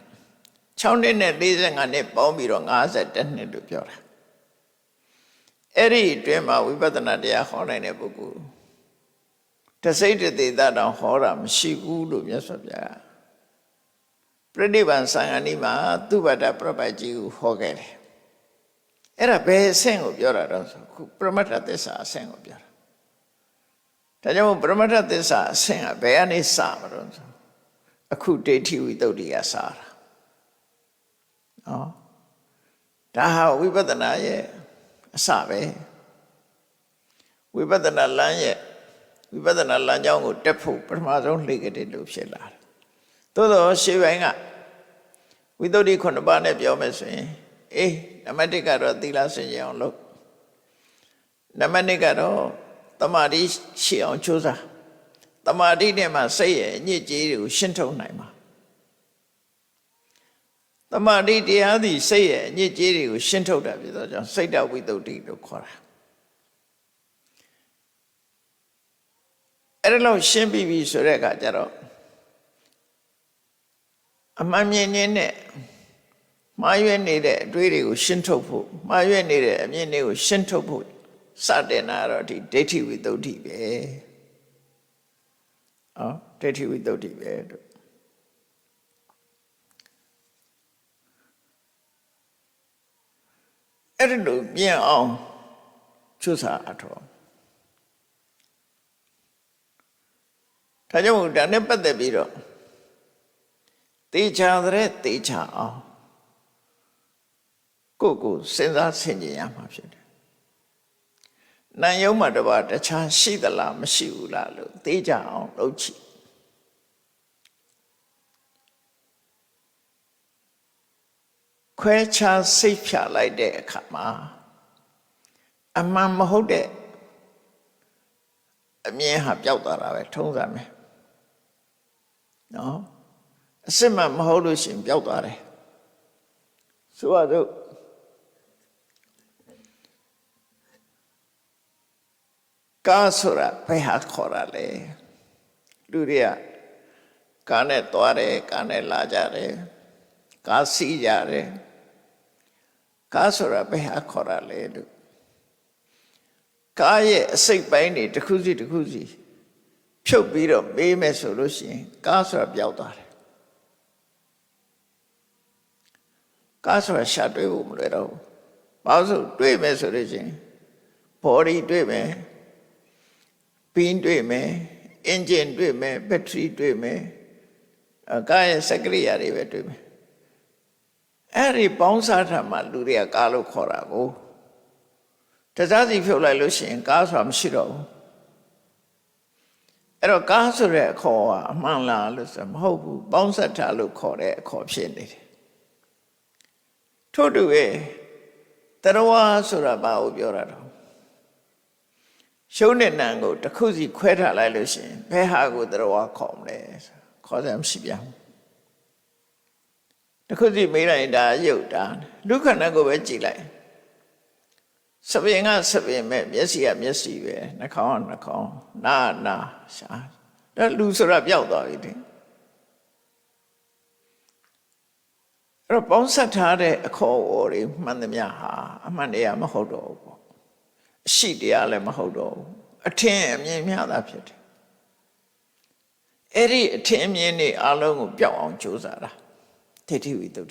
6နှစ်နဲ့45နှစ်ပေါင်းပြီးတော့51နှစ်လို့ပြောတာအဲ့ဒီအတွင်းမှာဝိပဿနာတရားဟောနိုင်တဲ့ပုဂ္ဂိုလ်တစိတ်တသေးတာတောင်ဟောတာမရှိဘူးလို့မြတ်စွာဘုရားပြိဋိဘံသံဃာနီးမှာသူဘတ္တပြပတ်ကြီးကိုဟောခဲ့တယ်အဲ့ဒါဘယ်အဆင့်ကိုပြောတာတော့ဆိုခုပရမတ္ထသစ္စာအဆင့်ကိုပြောတာဒါကြောင့်ပရမတ္ထသစ္စာအဆင့်ကဘယ်ကနေစမှာတော့ဆိုအခုဒိဋ္ဌိဝိတ္တုကစတာနော်ဒါဟာဝိပဿနာရဲ့အစပဲဝိပဿနာလမ်းရဲ့ဝိပဿနာလမ်းကြောင်းကိုတက်ဖို့ပထမဆုံးလှည့်ကြတယ်လို့ဖြစ်လာတယ်သို့တော့ရှေးပိုင်းကဝိတ္တု9ပါးနဲ့ပြောမယ်ဆိုရင်နံပါတ်1ကတော့သီလစင်ကြယ်အောင်လုပ် နံပါတ်1ကတော့တမာတိရှိအောင်ကြိုးစားတမာတိနဲ့မှစိတ်ရဲ့အညစ်အကြေးတွေကိုရှင်းထုတ်နိုင်မှာတမာတိတရားသည်စိတ်ရဲ့အညစ်အကြေးတွေကိုရှင်းထုတ်တာဖြစ်သောကြောင့်စိတ်တဝိတ္တုလို့ခေါ်တာအဲ့ဒါလို့ရှင်းပြီးပြီဆိုတဲ့အခါကျတော့အမှန်မြင်ခြင်းနဲ့မှားရွက်နေတဲ့အတွေးတွေကိုရှင်းထုတ်ဖို့မှားရွက်နေတဲ့အမြင်တွေကိုရှင်းထုတ်ဖို့စတင်တာတော့ဒီဒိဋ္ဌိဝိတ္တုပဲဒိဋ္ဌိဝိတ္တုပဲတို့အဲ့ဒါလို့မြင်အောင်ချွတ်စာအထောဒါကြောင့်ဒါနဲ့ပတ်သက်ပြီးတော့တေချာတဲ့တေချာအောင်ကိုစဉ်းစားဆင်ခြင်ရမှာဖြစ်တယ်။နာယုံမှာတပါတခြားရှိသလားမရှိဘူးလားလို့တေချာအောင်လုပ်ကြည့်ခွဲခြားစိတ်ဖြာလိုက်တဲ့အခါမှာအမှန်မဟုတ်တဲ့အမြင်ဟာပျောက်သွားတာပဲထုံးစံပဲနော်အစစ်မှမဟုတ်လို့ရှိရင်ပျောက်သွားတယ်ဆိုတော့ကားဆိုတာဘယ်ဟာခေါ်ရလဲလူတွေကကားနဲ့သွားတယ်ကားနဲ့လာကြတယ်ကားစီးကြတယ်ကားဆိုတာဘယ်ဟာခေါ်ရလဲလို့ကားရဲ့အစိတ်ပိုင်းတွေတစ်ခုစီတစ်ခုစီဖြုတ်ပြီးတော့မေးမယ်ဆိုလို့ရှိရင်ကားဆိုတာပျောက်သွားတယ်ကားဆိုတာရှာတွေ့ဖို့မလွယ်တော့ဘူးဘာလို့တွေ့မယ်ဆိုလို့ရှိရင် body တွေ့မယ်ပင်းတွေ့မယ် engine တွေ့မယ် battery တွေ့မယ်ကားရဲ့စက်ကရိယာတွေပဲတွေ့မယ်အဲ့ဒီပေါင်းစားထားမှလူတွေကကားလို့ခေါ်တာကိုတစားစီဖြုတ်လိုက်လို့ရှိရင်ကားဆိုတာမရှိတော့ဘူးအဲ့တော့ကားဆိုတဲ့အခေါ်ကအမှန်လားလို့ဆိုမဟုတ်ဘူးပေါင်းဆက်ထားလို့ခေါ်တဲ့အခေါ်ဖြစ်နေတယ်ထို့တူရဲ့တရားဆိုတာဘာကိုပြောတာတော့ရှုံးတဲ့နံကိုတစ်ခုစီခွဲထားလိုက်လို့ရှိရင်ဘယ်ဟာကိုတရားခေါ်မလဲခေါ်စရာမရှိပြန်ဘူးတစ်ခုစီမေးလိုက်ဒါရုပ်တာဒုက္ခဏကိုပဲကြည်လိုက်စပင်ကစပင်မဲ့မျက်စိကမျက်စိပဲနှာခေါင်းကနှာခေါင်းနားနာရှာဒါလူဆိုတာပျောက်သွားပြီတဲ့အဲ့တော့ပေါင်းဆက်ထားတဲ့အခေါ်အဝေါ်တွေမှန်သမျှဟာအမှန်တရားမဟုတ်တော့ဘူးပေါ့အရှိတရားလည်းမဟုတ်တော့ဘူးအထင်အမြင်များတာဖြစ်တယ်အဲ့ဒီအထင်အမြင်တွေအလုံးကိုပျောက်အောင်ကြိုးစားတာဒိဋ္ဌိဝိတ္တု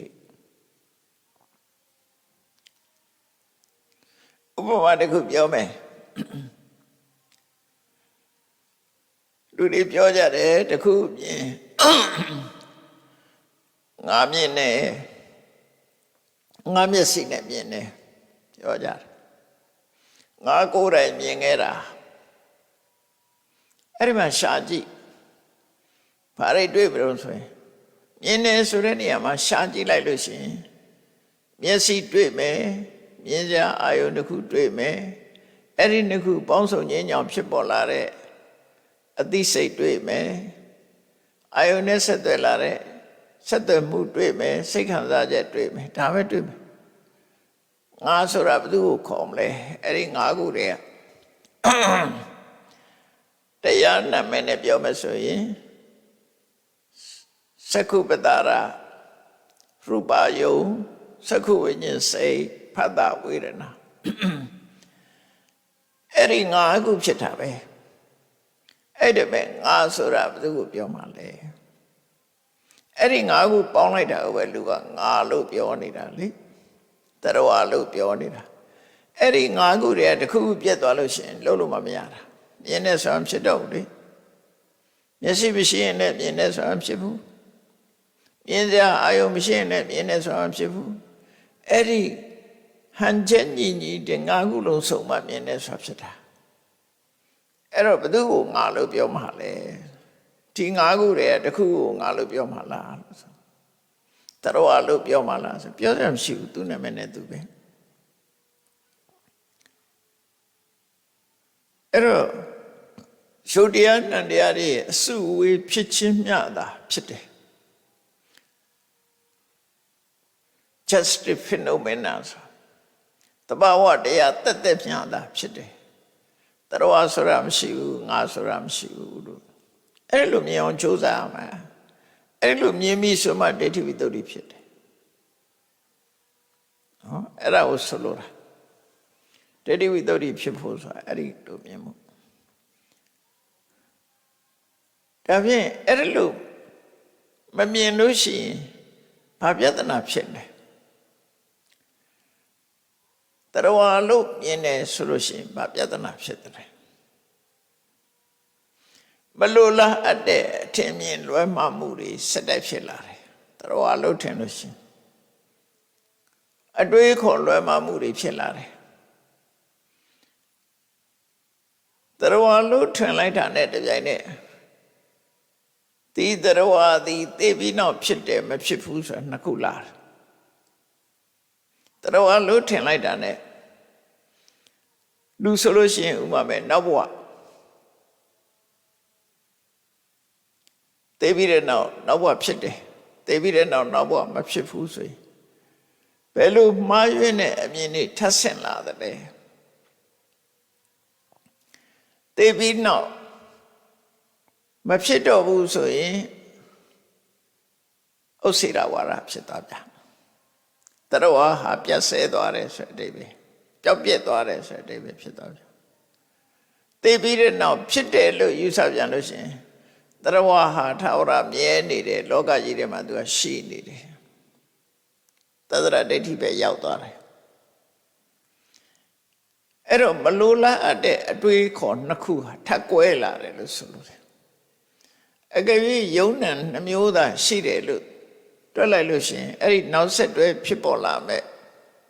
ဥပမာတစ်ခုပြောမယ်လူတွေပြောကြတယ်တစ်ခုမြင်ငါမြင်နေငါမျက်စိနဲ့မြင်နေပြောကြတယ်ငါကိုယ်တိုင်မြင်ခဲ့တာအဲ့ဒီမှာရှာကြည့်ဘာတွေတွေ့ပြီလို့ဆိုရင်မြင်နေဆိုတဲ့နေရာမှာရှာကြည့်လိုက်လို့ရှိရင်မျက်စိတွေ့မယ်မြင်စရာအာယုန်တစ်ခုတွေ့မယ်အဲ့ဒီနှစ်ခုပေါင်းစုံခြင်းကြောင့်ဖြစ်ပေါ်လာတဲ့အသိစိတ်တွေ့မယ်အာယုန်နဲ့ဆက်သွယ်လာတဲ့ဆက်သွယ်မှုတွေ့မယ်စိတ်ခံစားချက်တွေ့မယ်ဒါပဲတွေ့မယ်ငါဆိုတာဘယ်သူကိုခေါ်မလဲအဲ့ဒီငါးခုတည်းကတရားနာမည်နဲ့ပြောမယ်ဆိုရင်သက္ခုပတ္တရာရူပယုံသက္ခုဝိညာဉ်စိတ်ဖတ်တာဝေဒနာအဲ့ဒီငါးခုဖြစ်တာပဲအဲ့ဒါပဲငါဆိုတာဘယ်သူကိုပြောမှလဲအဲ့ဒီငါးခုပေါင်းလိုက်တာပဲလူကငါလို့ပြောနေတာလေတရားလို့ပြောနေတာအဲ့ဒီငါးခုတည်းကတစ်ခုခုပြတ်သွားလို့ရှိရင်လုံးလို့မရတာမြင်တဲ့ဆိုဖြစ်တော့လေမျက်စိမရှိရင်လည်းမြင်တဲ့ဆိုဖြစ်ဘူးမြင်စရာအာယုံမရှိရင်လည်းမြင်တဲ့ဆိုဖြစ်ဘူးအဲ့ဒီဟန်ချက်ညီညီတဲ့ငါးခုလုံးစုံမှမြင်တဲ့ဆိုဖြစ်တာအဲ့တော့ဘယ်သူကိုငါလို့ပြောမှလဲဒီငါးခုတည်းကတစ်ခုကိုငါလို့ပြောမှလားတရားလို့ပြောမှလားဆိုပြောရမရှိဘူးသူနာမည်နဲ့သူပဲ အဲ့တော့ရှုပ်တရားနံတရားတွေအစုအဝေးဖြစ်ချင်းမျှတာဖြစ်တယ် just a phenomena တဘာဝတရားတက်တက်မျှတာဖြစ်တယ်တရဝဆိုတာမရှိဘူးငါဆိုတာမရှိဘူးလို့အဲ့လိုမြင်အောင်ကြိုးစားရမှာအဲ့လိုမြင်ပြီးဆိုမှဒိဋ္ဌိဝိတ္တုဖြစ်တယ်နော်အဲ့ဒါကိုဆိုလိုတာဒိဋ္ဌိဝိတ္တုဖြစ်ဖို့ဆိုတာအဲ့ဒီလိုမြင်မှုဒါဖြင့်အဲ့လိုမမြင်လို့ရှိရင်ဘာပြဿနာဖြစ်လဲတရဝါလို့မြင်တယ်ဆိုလို့ရှိရင်ဘာပြဿနာဖြစ်တယ်မလိုလားအပ်တဲ့အထင်မြင်လွဲမှားမှုတွေစက်တက်ဖြစ်လာတယ်တရဝါလို့ထင်လို့ရှိရင်အတွေးခေါ်လွဲမှားမှုတွေဖြစ်လာတယ်တရဝါလို့ထင်လိုက်တာနဲ့တပြိုင်နက်ဒီတရဝါဒီသိပြီးနောက်ဖြစ်တယ်မဖြစ်ဘူးဆိုတာနှစ်ခုလာတယ်တရဝါလို့ထင်လိုက်တာနဲ့လူဆိုလို့ရှိရင်ဥပမာပဲနောက်ဘဝသိပြီးတဲ့နောက်ဘဝဖြစ်တယ်သိပြီးတဲ့နောက်ဘဝမဖြစ်ဘူးဆိုရင်ဘယ်လိုမှားယွင်းတဲ့အမြင်တွေထပ်ဆင့်လာတယ်လဲသိပြီးနောက်မဖြစ်တော့ဘူးဆိုရင်ဥစ္စေရဝါဒဖြစ်သွားပြန်တရဝါဟာပြတ်ဆဲသွားတယ်ဆိုတဲ့အဓိပ္ပာယ်ပျောက်ပြက်သွားတယ်ဆိုတဲ့အဓိပ္ပာယ်ဖြစ်သွားပြန်သိပြီးတဲ့နောက်ဖြစ်တယ်လို့ယူဆပြန်လို့ရှိရင်တရဝါဟာထာဝရမြဲနေတယ်လောကကြီးထဲမှာသူကရှိနေတယ်သတ္တရဒိဋ္ဌိပဲရောက်သွားတယ်အဲ့တော့မလိုလားအပ်တဲ့အတွေးခေါ်နှစ်ခုဟာထပ်ကွဲလာတယ်လို့ဆိုလို့တယ်အကယ်၍ယုံ nant နှမျိုးသာရှိတယ်လို့တွက်လိုက်လို့ရှိရင်အဲ့ဒီနောက်ဆက်တွဲဖြစ်ပေါ်လာမဲ့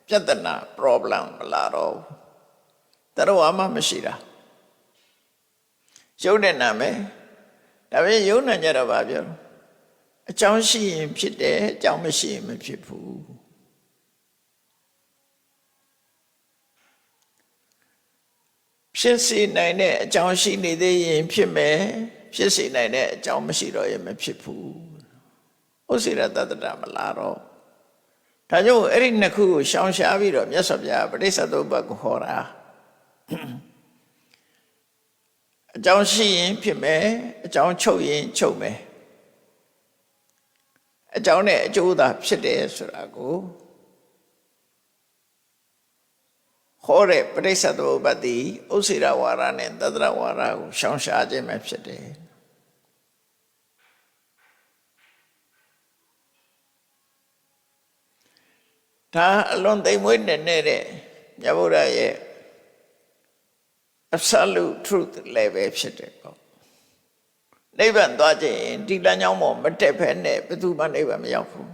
ပြဿနာ problem မလာတော့တရဝါမှမရှိတာယုံတဲ့နာမယ်ဒါပေမဲ့ယုံ nant ကြတော့ဗာပြောအကြောင်းရှိရင်ဖြစ်တယ်အကြောင်းမရှိရင်မဖြစ်ဘူးဖြစ်စေနိုင်တဲ့အကြောင်းရှိနေသေးရင်ဖြစ်မယ်ဖြစ်စေနိုင်တဲ့အကြောင်းမရှိတော့ရင်မဖြစ်ဘူးဥစ္စေရတတ္တမလာတော့ဒါကြောင့်အဲ့ဒီနှစ်ခုကိုရှောင်ရှားပြီးတော့မြတ်စွာဘုရားပဋိစ္စသုဘကိုဟောတာအကြောင်းရှိရင်ဖြစ်မယ်အကြောင်းချုပ်ရင်ချုပ်မယ်အကြောင်းနဲ့အကျိုးသာဖြစ်တယ်ဆိုတာကိုဟောတဲ့ပဋိစ္စသုဘတိဥစ္စေရဝါဒနဲ့တတ္တရဝါဒကိုရှောင်ရှားခြင်းပဲဖြစ်တယ်ဒါအလွန်သိမ်မွေ့နေတဲ့မြတ်ဗုဒ္ဓရဲ့ absolute truth လည်းပဲဖြစ်တယ်ပေါ့နိဗ္ဗာန်သွားခြင်းဒီလမ်းကြောင်းပေါ်မတက်ဖဲနဲ့ဘယ်သူမှနိဗ္ဗာန်မရောက်ဘူး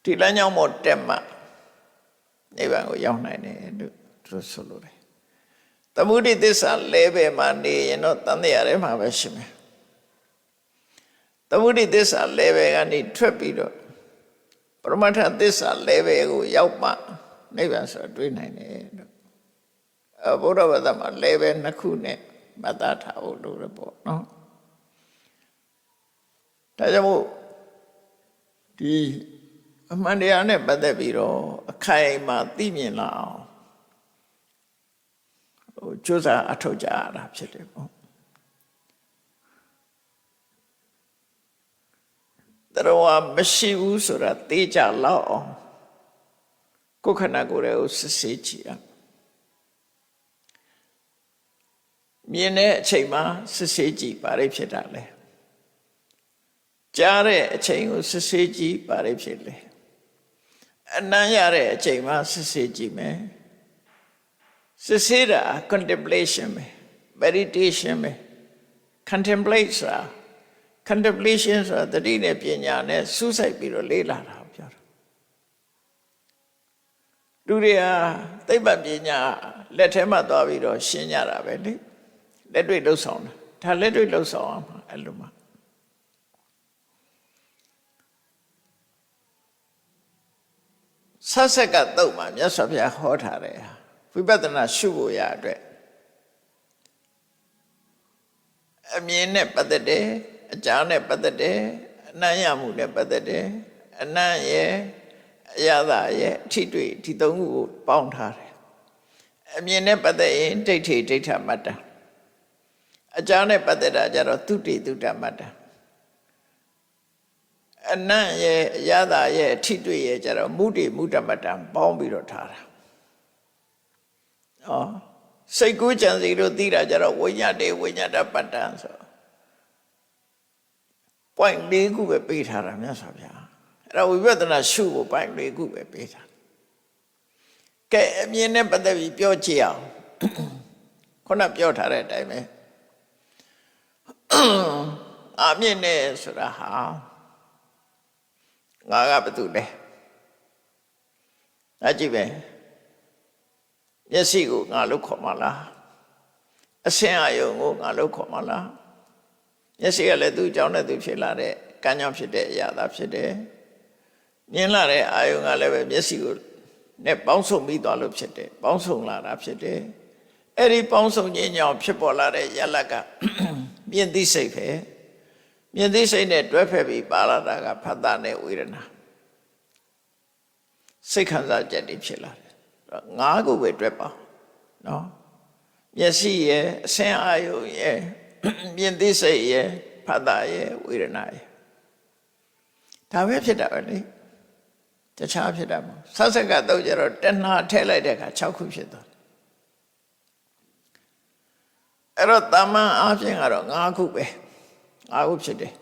ဒီလမ်းကြောင်းပေါ်တက်မှနိဗ္ဗာန်ကိုရောက်နိုင်တယ်လို့သူဆိုလိုတယ်သမုဒိသစ္စာလဲပဲမှာနေရင်တော့တန်တရားထဲမှာပဲရှိမယ်သမုဒိသစ္စာလဲပဲကနေထွက်ပြီးတော့ပရမတ္ထသစ္စာလဲပဲကိုရောက်မှနိဗ္ဗာန်ဆိုတွေ့နိုင်တယ်လို့ဘုရားဘာသာမှာလဲပဲနှစ်ခုနဲ့မသားထားဖို့လိုရပေါ့နော်ဒါကြောင့်မို့ဒီအမှန်တရားနဲ့ပတ်သက်ပြီးတော့အခိုင်အမာသိမြင်လာအောင်ကြိုးစားအထောက်ကြရတာဖြစ်တယ်ပေါ့တရဝါမရှိဘူးဆိုတာသိကြလောက်အောင်ကိုယ်ခန္ဓာကိုယ်ကိုစစ်ဆေးကြည့်ရမြင်တဲ့အချိန်မှာစစ်ဆေးကြည့်ပါလိမ့်ဖြစ်တာလေကြားတဲ့အချိန်ကိုစစ်ဆေးကြည့်ပါလိမ့်ဖြစ်လေအနံ့ရတဲ့အချိန်မှာစစ်ဆေးကြည့်မယ်စစ်ဆေးတာ contemplation ပဲ meditation ပဲ contemplate ဆိုတာ contemplation ဆိုတာတတိနဲ့ပညာနဲ့စူးစိုက်ပြီးတော့လေ့လာတာပြောတာလူတွေဟာသိပ္ပံပညာလက်ထဲမှာသွားပြီးတော့ရှင်းကြတာပဲလေလက်တွေ့လှုပ်ဆောင်တာဒါလက်တွေ့လှုပ်ဆောင်အောင်အဲ့လိုမှဆဆက်ကတုတ်မှာမြတ်စွာဘုရားဟောထားတယ် ဝိပဿနာရှုဖို့ရအတွက်အမြင်နဲ့ပတ်သက်တယ်အကြားနဲ့ပတ်သက်တယ်အနံ့ရမှုနဲ့ပတ်သက်တယ်အနံ့ရဲ့အရသာရဲ့အထိတွေ့ဒီသုံးခုကိုပေါင်းထားတယ်အမြင်နဲ့ပတ်သက်ရင်ဒိဋ္ဌိဒိဋ္ဌမတ္တအကြားနဲ့ပတ်သက်တာကြတော့သုတိသုတမတ္တအနံ့ရဲ့အရသာရဲ့အထိတွေ့ရဲ့ကြတော့မုဒိမုဒ္ဒမတ္တပေါင်းပြီးတော့ထားတာစိတ်ကူးကြံစီတို့သိတာကြတော့ဝိညာတေဝိညာတပတ္တံဆိုpoint ၄ခုပဲပေးထားတာမြတ်စွာဘုရားအဲ့ဒါဝိပဿနာရှုဖို့ point ၄ခုပဲပေးထားကဲအမြင်နဲ့ပတ်သက်ပြီးပြောကြည့်အောင်ခုနပြောထားတဲ့အတိုင်းပဲအမြင်နဲ့ဆိုတာဟာငါကဘာတူလဲအကြည့်ပဲမျက်စိကိုငါလို့ခေါ်မလားအဆင်းအယုံကိုငါလို့ခေါ်မလားမျက်စိကလည်းသူ့အကြောင်းနဲ့သူဖြစ်လာတဲ့ကံကြောင့်ဖြစ်တဲ့အရာသာဖြစ်တယ်မြင်လာတဲ့အာယုံကလည်းပဲမျက်စိကိုနဲ့ပေါင်းစုံပြီးသွားလို့ဖြစ်တယ်ပေါင်းစုံလာတာဖြစ်တယ်အဲ့ဒီပေါင်းစုံခြင်းကြောင့်ဖြစ်ပေါ်လာတဲ့ယလကမြင်သိစိတ်ပဲမြင်သိစိတ်နဲ့တွဲဖက်ပြီးပါလာတာကဖတ်တာနဲ့ဝေဒနာစိတ်ခံစားချက်တွေဖြစ်လာတယ်ငါးခုပဲတွဲပါနော်မျက်စိရဲ့အဆင်းအာယုံရဲ့မြင်သိစိတ်ရဲ့ဖတ်တာရဲ့ဝေဒနာရဲ့ဒါပဲဖြစ်တာပဲလေတခြားဖြစ်တာမဟုတ်ဆက်စကတော့ကြတော့တဏှာထည့်လိုက်တဲ့အခါ6ခုဖြစ်သွားတယ်အဲ့တော့တမန်အားဖြင့်ကတော့5ခုပဲ5ခုဖြစ်တယ်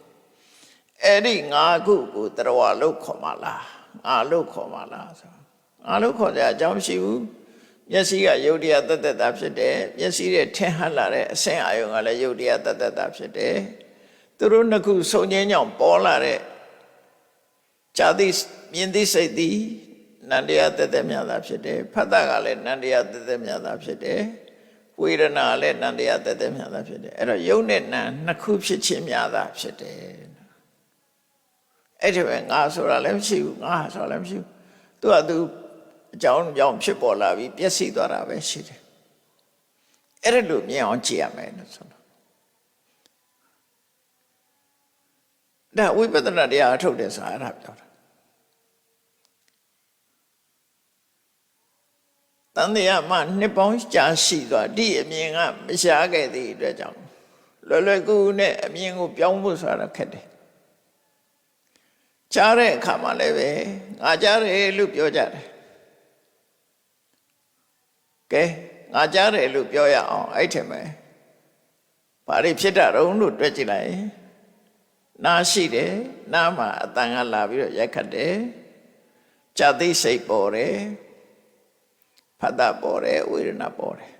အဲ့ဒီ5ခုကိုတရဝလို့ခေါ်မှလားငါလို့ခေါ်မှလားဆိုငါလို့ခေါ်ကြအကြောင်းမရှိဘူးမျက်စိကယုတ်တရားတသက်တာဖြစ်တယ်မျက်စိရဲ့ထင်ဟပ်လာတဲ့အဆင်းအာယုံကလည်းယုတ်တရားတသက်တာဖြစ်တယ်သူတို့နှစ်ခုစုံငင်းကြောင့်ပေါ်လာတဲ့ဇာတိမြင်သိစိတ်သည်နန္တရားတသက်မြတ်တာဖြစ်တယ်ဖတ်တာကလည်းနန္တရားတသက်မြတ်တာဖြစ်တယ်ဝေဒနာလည်းနန္တရားတသက်မြတ်တာဖြစ်တယ်အဲ့တော့ယုတ်နဲ့နာနှစ်ခုဖြစ်ခြင်းမြတ်တာဖြစ်တယ်အဲ့ဒီပဲငါဆိုတာလည်းမရှိဘူးငါဆိုတာလည်းမရှိဘူးသူကသူအကြောင်းကြောင့်ဖြစ်ပေါ်လာပြီးပျက်စီးသွားတာပဲရှိတယ်အဲ့ဒါလိုမြင်အောင်ကြည့်ရမယ်လို့ဆိုတော့ဒါဝိပဿနာတရားအထုတ်တယ်ဆိုတာအဲ့ဒါပြောတာတန်တရားမှနှစ်ပေါင်းကြာရှိသွားဒီအမြင်ကမရှားခဲ့သည့်အတွက်ကြောင့်လွယ်လွယ်ကူကူနဲ့အမြင်ကိုပြောင်းဖို့ဆိုတာခက်တယ်ကြားတဲ့အခါမှာလည်းပဲငါကြားတယ်လို့ပြောကြတယ်ကဲငါကြားတယ်လို့ပြောရအောင်အဲ့ထင်မယ်ဘာတွေဖြစ်တာတုံးလို့တွက်ကြည့်လိုက်နားရှိတယ်နားမှာအတန်ကလာပြီးတော့ရိုက်ခတ်တယ်ဇာတိစိတ်ပေါ်တယ်ဖတ်တာပေါ်တယ်ဝေဒနာပေါ်တယ်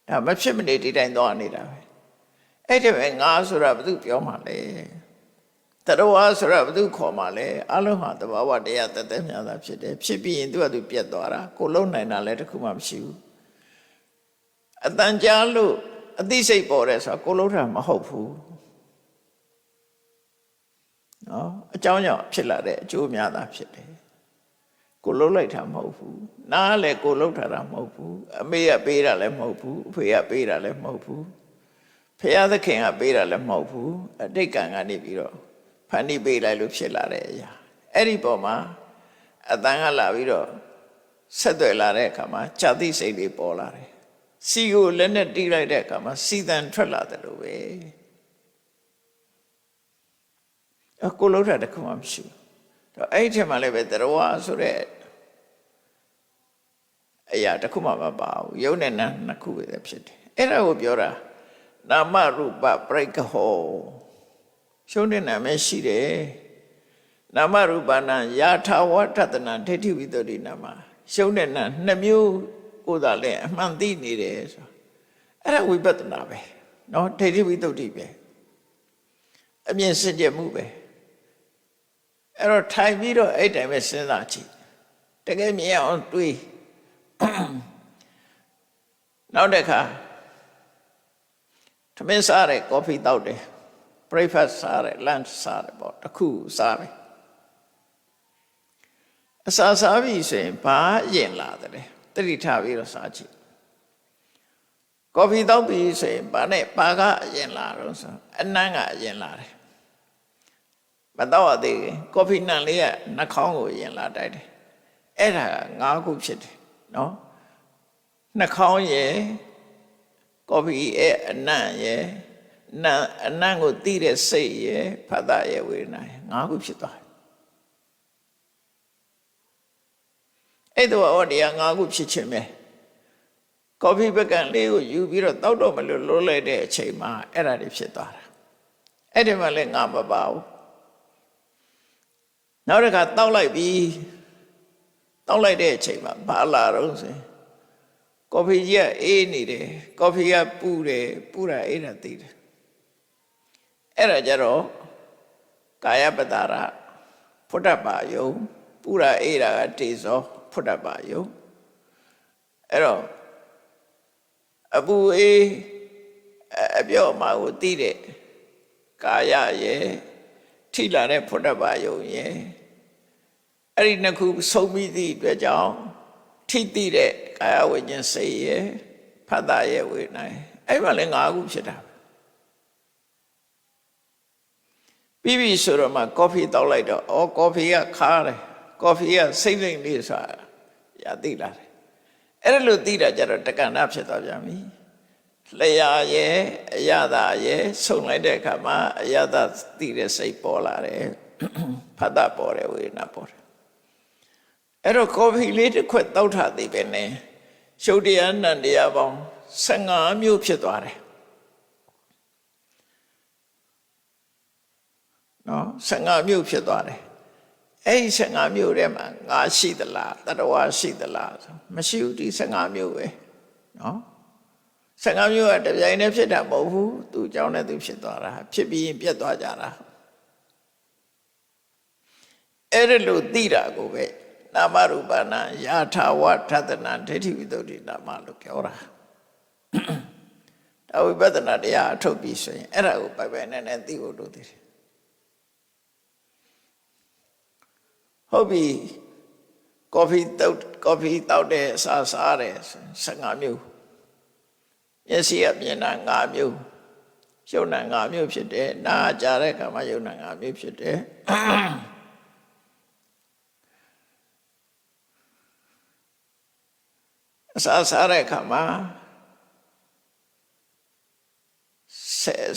ဒါမဖြစ်မနေဒီတိုင်းသွားနေတာပဲအဲ့ထင်မယ်ငါဆိုတာဘာသူပြောမှလဲတရဝါဆိုတာဘာသူခေါ်မှလဲအလုံးဟာတဘာဝတရားတသက်မြတ်တာဖြစ်တယ်ဖြစ်ပြီးရင်သူကသူပြတ်သွားတာကိုလုံးနိုင်တာလည်းတခုမှမရှိဘူးအတန်ကြားလို့အသိစိတ်ပေါ်တယ်ဆိုတာကိုလုံးတာမဟုတ်ဘူးနော်အကြောင်းကြောင့်ဖြစ်လာတဲ့အကျိုးများတာဖြစ်တယ်ကိုလုံးလိုက်တာမဟုတ်ဘူးနားလည်းကိုလုံးထားတာမဟုတ်ဘူးအမေကပေးတာလည်းမဟုတ်ဘူးအဖေကပေးတာလည်းမဟုတ်ဘူးဖခင်သခင်ကပေးတာလည်းမဟုတ်ဘူးအတိတ်ကံကနေပြီးတော့ဖန်တီးပေးလိုက်လို့ဖြစ်လာတဲ့အရာအဲ့ဒီပေါ်မှာအတန်ကလာပြီးတော့ဆက်သွယ်လာတဲ့အခါမှာဇာတိစိတ်တွေပေါ်လာတယ်စီကိုလက်နဲ့တီးလိုက်တဲ့အခါမှာစီတန်ထွက်လာတယ်လို့ပဲအကိုလုံးတာတခုမှမရှိဘူးတော့အဲ့ဒီထဲမှာလည်းပဲတရဝဆိုတဲ့အရာတခုမှမပါဘူးယုံနဲ့နာနှစ်ခုပဲဖြစ်တယ်အဲ့ဒါကိုပြောတာနာမရူပပရိက္ခဟောရှုံးတဲ့နာမည်ရှိတယ်နာမရူပနာယာထာဝတ္တနာဒိဋ္ဌိဝိတ္တိနာမရှုံးတဲ့နာနှစ်မျိုးကိုသာလဲအမှန်သိနေတယ်ဆိုအဲ့ဒါဝိပဿနာပဲနော်ဒိဋ္ဌိဝိတ္တိပဲအမြင်စင်ကြယ်မှုပဲအဲ့တော့ထိုင်ပြီးတော့အဲ့တိုင်ပဲစဉ်းစားကြည့်တကယ်မြင်အောင်တွေးနောက်တစ်ခါထမင်းစားတယ်ကော်ဖီတောက်တယ် breakfast စားတယ် lunch စားတယ်ပေါ့တစ်ခုစားတယ်အစာစားပြီဆိုရင်ဘာရင်လာတယ် တတိထားပြီးတော့စားကြည့်ကော်ဖီတောက်ပြီးဆိုရင်ဘာနဲ့ပါကအရင်လာတော့ဆိုအနံ့ကအရင်လာတယ်မတော့ရသေးဘူးကော်ဖီနှံလေးကနှာခေါင်းကိုအရင်လာတိုက်တယ်အဲ့ဒါက5ခုဖြစ်တယ်နော်နှာခေါင်းရယ်ကော်ဖီရဲ့အနံ့ရယ်အနံ့ကိုတီးတဲ့စိတ်ရယ်ဖတ်တာရယ်ဝေဒနာရယ်5ခုဖြစ်သွားတယ်အဲ့တော့တရား5ခုဖြစ်ခြင်းပဲကော်ဖီပကံလေးကိုယူပြီးတော့တောက်တော့မလို့လွတ်လိုက်တဲ့အချိန်မှာအဲ့ဒါတွေဖြစ်သွားတာအဲ့ဒီမှာလည်းငါမပါဘူးနောက်တစ်ခါတောက်လိုက်ပြီးတောက်လိုက်တဲ့အချိန်မှာဘာလာတော့ဆိုကော်ဖီကြီးကအေးနေတယ်ကော်ဖီကပူတယ်ပူတာအေးတာသိတယ်အဲ့ဒါကြတော့ကာယပတ္တာရဖုဒ္ဓပါယုံပူတာအေးတာကတေဇောဖုဒ္ဓပါယုံအဲ့တော့အပူအေးအပြော့မှာကိုသိတဲ့ကာယရဲ့ထိလာတဲ့ဖုဒ္ဓပါယုံရဲ့အဲ့ဒီနှစ်ခုဆုံးပြီးသည့်အတွက်ကြောင့်ထိသိတဲ့ကာယဝိညာဉ်စိတ်ရဲ့ဖတ်တာရဲ့ဝေဒနာအဲ့မှာလည်း5ခုဖြစ်တာပြီးပြီဆိုတော့မှကော်ဖီတောက်လိုက်တော့ကော်ဖီကခါတယ်ကော်ဖီကစိတ်လိမ်လေးဆိုတာရသိလာတယ်အဲ့လိုသိတာကြတော့တက္ကဏဖြစ်သွားပြန်ပြီလျာရဲ့အယတာရဲ့ဆုံလိုက်တဲ့အခါမှာအယတာသိတဲ့စိတ်ပေါ်လာတယ်ဖတ်တာပေါ်တယ်ဝေဒနာပေါ်တယ်အဲ့တော့ကော်ဖီလေးတစ်ခွက်တောက်ထားသေးပဲနဲ့ရှုပ်တရားနံတရားပေါင်း15မျိုးဖြစ်သွားတယ်နော်15မျိုးဖြစ်သွားတယ်အဲ့ဒီ15မျိုးထဲမှာငါရှိသလားတတဝါရှိသလားမရှိဘူးဒီ15မျိုးပဲနော်15မျိုးကတပြိုင်တည်းဖြစ်တာမဟုတ်ဘူးသူအကြောင်းနဲ့သူဖြစ်သွားတာဖြစ်ပြီးရင်ပြတ်သွားကြတာအဲ့ဒါလို့သိတာကိုပဲနာမရူပနာယာထာဝထသနာဒိဋ္ဌိဝိတ္တုနာမလို့ပြောတာဒါဝိပဿနာတရားအထုတ်ပြီးဆိုရင်အဲ့ဒါကိုပိုင်ပိုင်နဲ့နဲ့သိဖို့လိုသေးတယ်ဟုတ်ပြီကော်ဖီတောက်တဲ့အစားတယ်15မျိုးမျက်စိကမြင်တာ5မျိုးရုပ်နာ5မျိုးဖြစ်တယ်နားကြားတဲ့အခါမှာရုပ်နာ5မျိုးဖြစ်တယ်အစားတဲ့အခါမှာ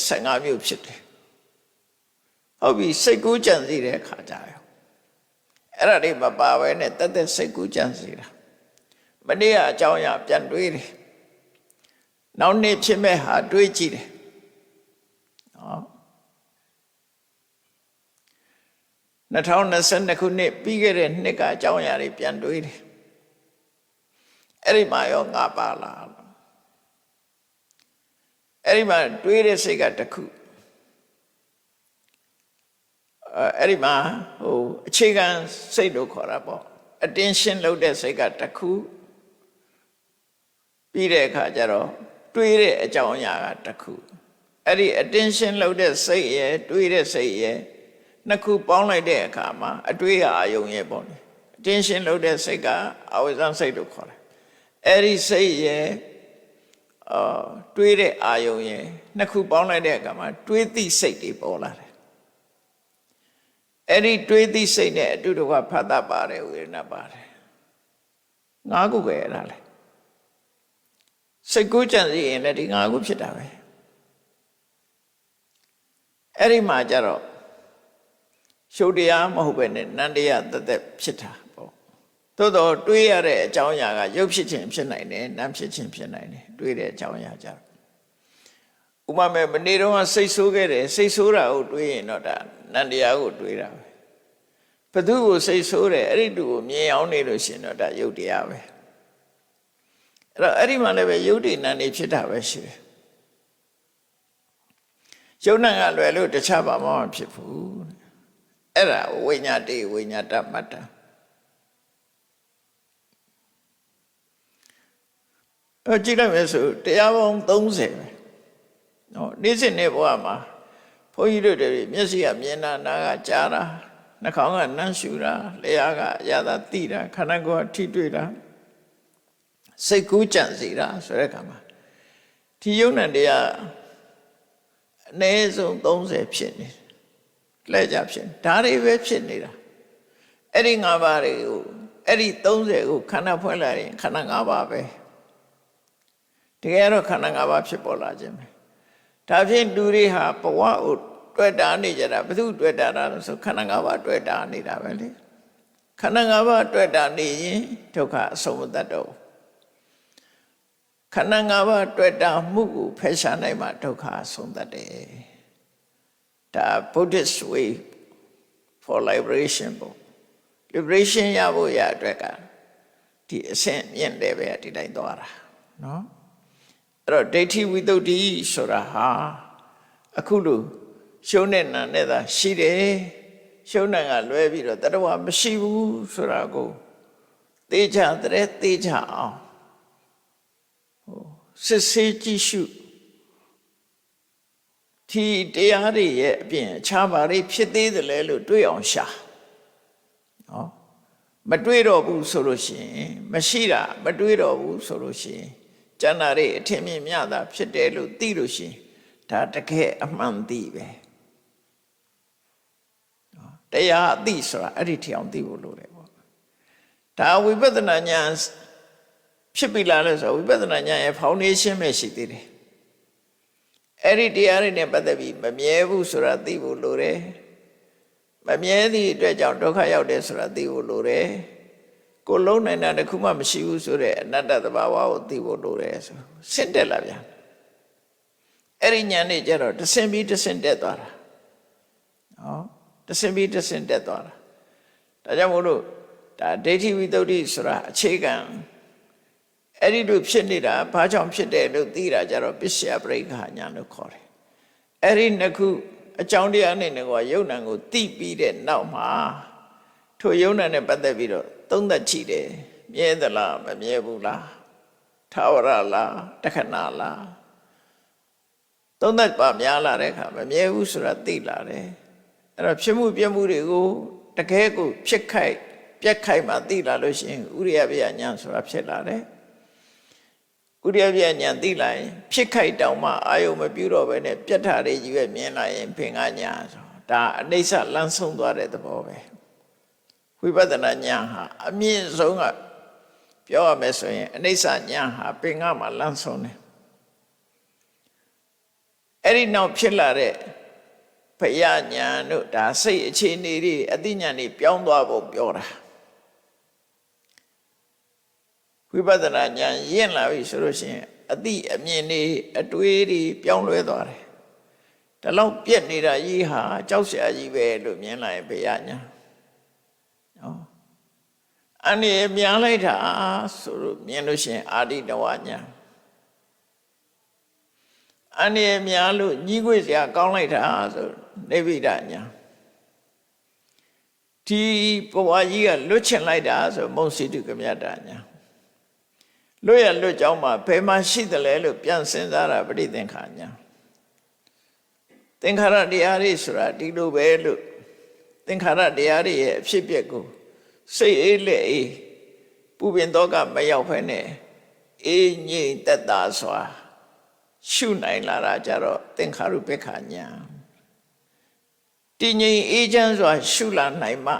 15မျိုးဖြစ်တယ်ဟုတ်ပြီစိတ်ကူးကြံစည်တဲ့အခါကြရောအဲ့ဒါတွေမပါဘဲနဲ့တက်တက်စိတ်ကူးကြံစည်တာမနေ့ကအကြောင်းအရာပြန်တွေးတယ်နောက်နေ့ဖြစ်မဲ့ဟာတွေးကြည့်တယ်နော်2022ခုနှစ်ပြီးခဲ့တဲ့နှစ်ကအကြောင်းအရာတွေပြန်တွေးတယ်အဲ့ဒီမှာရောငါပါလားအဲ့ဒီမှာတွေးတဲ့စိတ်ကတစ်ခုအဲ့ဒီမှာအခြေခံစိတ်လို့ခေါ်တာပေါ့ attention လုပ်တဲ့စိတ်ကတစ်ခုပြီးတဲ့အခါကျတော့တွေးတဲ့အကြောင်းအရာကတစ်ခုအဲ့ဒီ attention လုပ်တဲ့စိတ်ရဲ့တွေးတဲ့စိတ်ရဲ့နှစ်ခုပေါင်းလိုက်တဲ့အခါမှာအတွေးအာယုံရဲ့ပေါ့လေ attention လုပ်တဲ့စိတ်ကအဝိဇ္ဇာစိတ်လို့ခေါ်တယ်အဲ့ဒီစိတ်ရဲ့တွေးတဲ့အာယုံရဲ့နှစ်ခုပေါင်းလိုက်တဲ့အခါမှာတွေးသိစိတ်တွေပေါ်လာတယ်အဲ့ဒီတွေးသိစိတ်နဲ့အတူတကွဖတ်တတ်ပါတယ်ဝေဒနာပါတယ်5ခုပဲအဲ့ဒါလေစိတ်ကူးကြံစည်ရင်လည်းဒီ5ခုဖြစ်တာပဲအဲ့ဒီမှာကြတော့ရှုပ်တရားမဟုတ်ပဲနဲ့နန္တရားတသက်ဖြစ်တာပေါ့သို့တော့တွေးရတဲ့အကြောင်းအရာကရုပ်ဖြစ်ခြင်းဖြစ်နိုင်တယ်နာမ်ဖြစ်ခြင်းဖြစ်နိုင်တယ်တွေးတဲ့အကြောင်းအရာကြတော့ဥပမာမနေ့တုန်းကစိတ်ဆိုးခဲ့တယ်စိတ်ဆိုးတာကိုတွေးရင်တော့ဒါနန္တရားကိုတွေးတာပဲဘသူကိုစိတ်ဆိုးတယ်အဲ့ဒီသူကိုမြင်အောင်နေလို့ရှင်တော့ဒါရုပ်တရားပဲအဲ့တော့အဲ့ဒီမှာလည်းပဲယုတ်တိနန္ဒီဖြစ်တာပဲရှိတယ်ယုတ်နံကလွယ်လို့တခြားဘာမှမဖြစ်ဘူးအဲ့ဒါဝိညာတိဝိညာတမတ္တကြည့်လိုက်မယ်ဆိုတရားပေါင်း30ပဲနော်နေ့စဉ်နေ့ဘဝမှာဘုန်းကြီးတို့တွေမျက်စိကမြင်တာနားကကြားတာနှာခေါင်းကနမ်းရှူတာလျှာကအရသာသိတာခန္ဓာကိုယ်ကထိတွေ့တာ စိတ်ကူးကြံစီတာဆိုတဲ့အခါမှာဒီယုံနဲ့တရားအနည်းဆုံး30ဖြစ်နေလဲကြဖြစ်ဒါတွေပဲဖြစ်နေတာအဲ့ဒီ5ပါးတွေကိုအဲ့ဒီ30ကိုခန္ဓာဖွင့်လိုက်ရင်ခန္ဓာ5ပါးပဲတကယ်တော့ခန္ဓာ5ပါးဖြစ်ပေါ်လာခြင်းပဲဒါဖြင့်လူတွေဟာဘဝကိုတွေ့တာနေကြတာဘယ်သူတွေ့တာလဲဆိုခန္ဓာ5ပါးတွေ့တာနေတာပဲလေခန္ဓာ5ပါးတွေ့တာနေရင်ဒုက္ခအဆုံးမတတ်တော့ခန္ဓာ5ပါးတွေ့တာမှုကိုဖယ်ရှားနိုင်မှဒုက္ခအဆုံးတတ်တယ်ဒါ Buddhist way for liberation ပေါ့ liberation ရဖို့ရအတွက်ကဒီအဆင့်မြင့်တယ်ပဲဒီတိုင်းသွားတာနော်အဲ့တော့ဒိဋ္ဌိဝိတ္တုဆိုတာဟာအခုလိုရှုံးတဲ့နာနဲ့သာရှိတယ်ရှုံးတဲ့ကလွဲပြီးတော့တတဝမရှိဘူးဆိုတာကိုသိချတဲ့သိချအောင်စစ်ဆေးကြည့်ရှုဒီတရားတွေရဲ့အပြင်အခြားဘာတွေဖြစ်သေးတယ်လဲလို့တွေးအောင်ရှာနော်မတွေးတော့ဘူးဆိုလို့ရှိရင်မရှိတာမတွေးတော့ဘူးဆိုလို့ရှိရင်ကျန်တာတွေအထင်မြင်မြတာဖြစ်တယ်လို့သိလို့ရှိရင်ဒါတကယ်အမှန်သိပဲတရားအသိဆိုတာအဲ့ဒီထအောင်သိဖို့လိုတယ်ပေါ့ဒါဝိပဿနာဉာဏ်ဖြစ်ပြီလားလို့ဆိုဝိပဿနာဉာဏ်ရဲ့ foundation ပဲရှိသေးတယ်အဲ့ဒီတရားတွေနဲ့ပတ်သက်ပြီးမမြဲဘူးဆိုတာသိဖို့လိုတယ်မမြဲသည့်အတွက်ကြောင့်ဒုက္ခရောက်တယ်ဆိုတာသိဖို့လိုတယ်ကိုလုံးနိုင်တာတခုမှမရှိဘူးဆိုတဲ့အနတ္တသဘာဝကိုသိဖို့လိုတယ်ဆိုဆင့်တက်လာပြန်အဲ့ဒီဉာဏ်နဲ့ကျတော့တဆင့်ပြီးတဆင့်တက်သွားတာနော်တဆင့်ပြီးတဆင့်တက်သွားတာဒါကြောင့်မို့လို့ဒါဒိဋ္ဌိဝိတ္တုဆိုတာအခြေခံအဲ့ဒီလိုဖြစ်နေတာဘာကြောင့်ဖြစ်တယ်လို့သိတာကြတော့ပစ္စယပရိက္ခဉာဏ်လို့ခေါ်တယ်အဲ့ဒီနှစ်ခုအကြောင်းတရားနဲ့ကယုံနာကိုသိပြီးတဲ့နောက်မှာထိုယုံနာနဲ့ပတ်သက်ပြီးတော့သုံးသပ်ကြည့်တယ်မြဲသလားမမြဲဘူးလားထာဝရလားတခဏလားသုံးသပ်ပါများလာတဲ့အခါမမြဲဘူးဆိုတာသိလာတယ်အဲ့တော့ဖြစ်မှုပြမှုတွေကိုတကယ်ကိုဖြစ်ခိုက်ပြက်ခိုက်မှသိလာလို့ရှိရင်ဥရိယပယဉာဏ်ဆိုတာဖြစ်လာတယ်ဥရိယပယဉာဏ်သိလာရင်ဖြစ်ခိုက်တောင်မှအာယုံမပြုတော့ဘဲနဲ့ပြက်ထားတွေကြီးပဲမြင်လာရင်ဖင်ကညာဆိုဒါအနိစ္စလမ်းဆုံးသွားတဲ့သဘောပဲဝိပဿနာဉာဏ်ဟာအမြင့်ဆုံးကပြောရမယ်ဆိုရင်အနိစ္စဉာဏ်ဟာပင်ကမှလမ်းဆုံးတယ်အဲ့ဒီနောက်ဖြစ်လာတဲ့ဘယဉာဏ်တို့ဒါစိတ်အခြေအနေတွေအသိဉာဏ်တွေပြောင်းသွားဖို့ပြောတာဝိပဿနာဉာဏ်ရင့်လာပြီဆိုလို့ရှိရင်အသိအမြင်တွေအတွေးတွေပြောင်းလဲသွားတယ်ဒါလောက်ပြက်နေတာကြီးဟာကြောက်စရာကြီးပဲလို့မြင်လာရင်ဘယဉာဏ်နော်အနေများလိုက်တာဆိုလို့မြင်လို့ရှိရင်အာတိတဝဉာဏ်အနေများလို့ညီးခွေစရာကောင်းလိုက်တာဆိုနိဗ္ဗိဒဉာဏ်ဒီဘဝကြီးကလွတ်ချင်လိုက်တာဆိုမုံစီတုကမြတ်ဉာဏ်လွတ်ရလွတ်ကြောင်းမှာဘယ်မှာရှိတယ်လဲလို့ပြန်စဉ်းစားတာပဋိသင်္ခါဉာဏ်သင်္ခါရတရားတွေဆိုတာဒီလိုပဲလို့သင်္ခါရတရားတွေရဲ့အဖြစ်အပျက်ကိုစိတ်အေးလက်အေးပူပင်တော့ကမရောက်ဖ ೇನೆ အေးငြိမ်သက်သာစွာရှုနိုင်လာတာကြတော့သင်္ခါရုပ္ပခဉာဏ်တည်ငြိမ်အေးချမ်းစွာရှုလာနိုင်မှ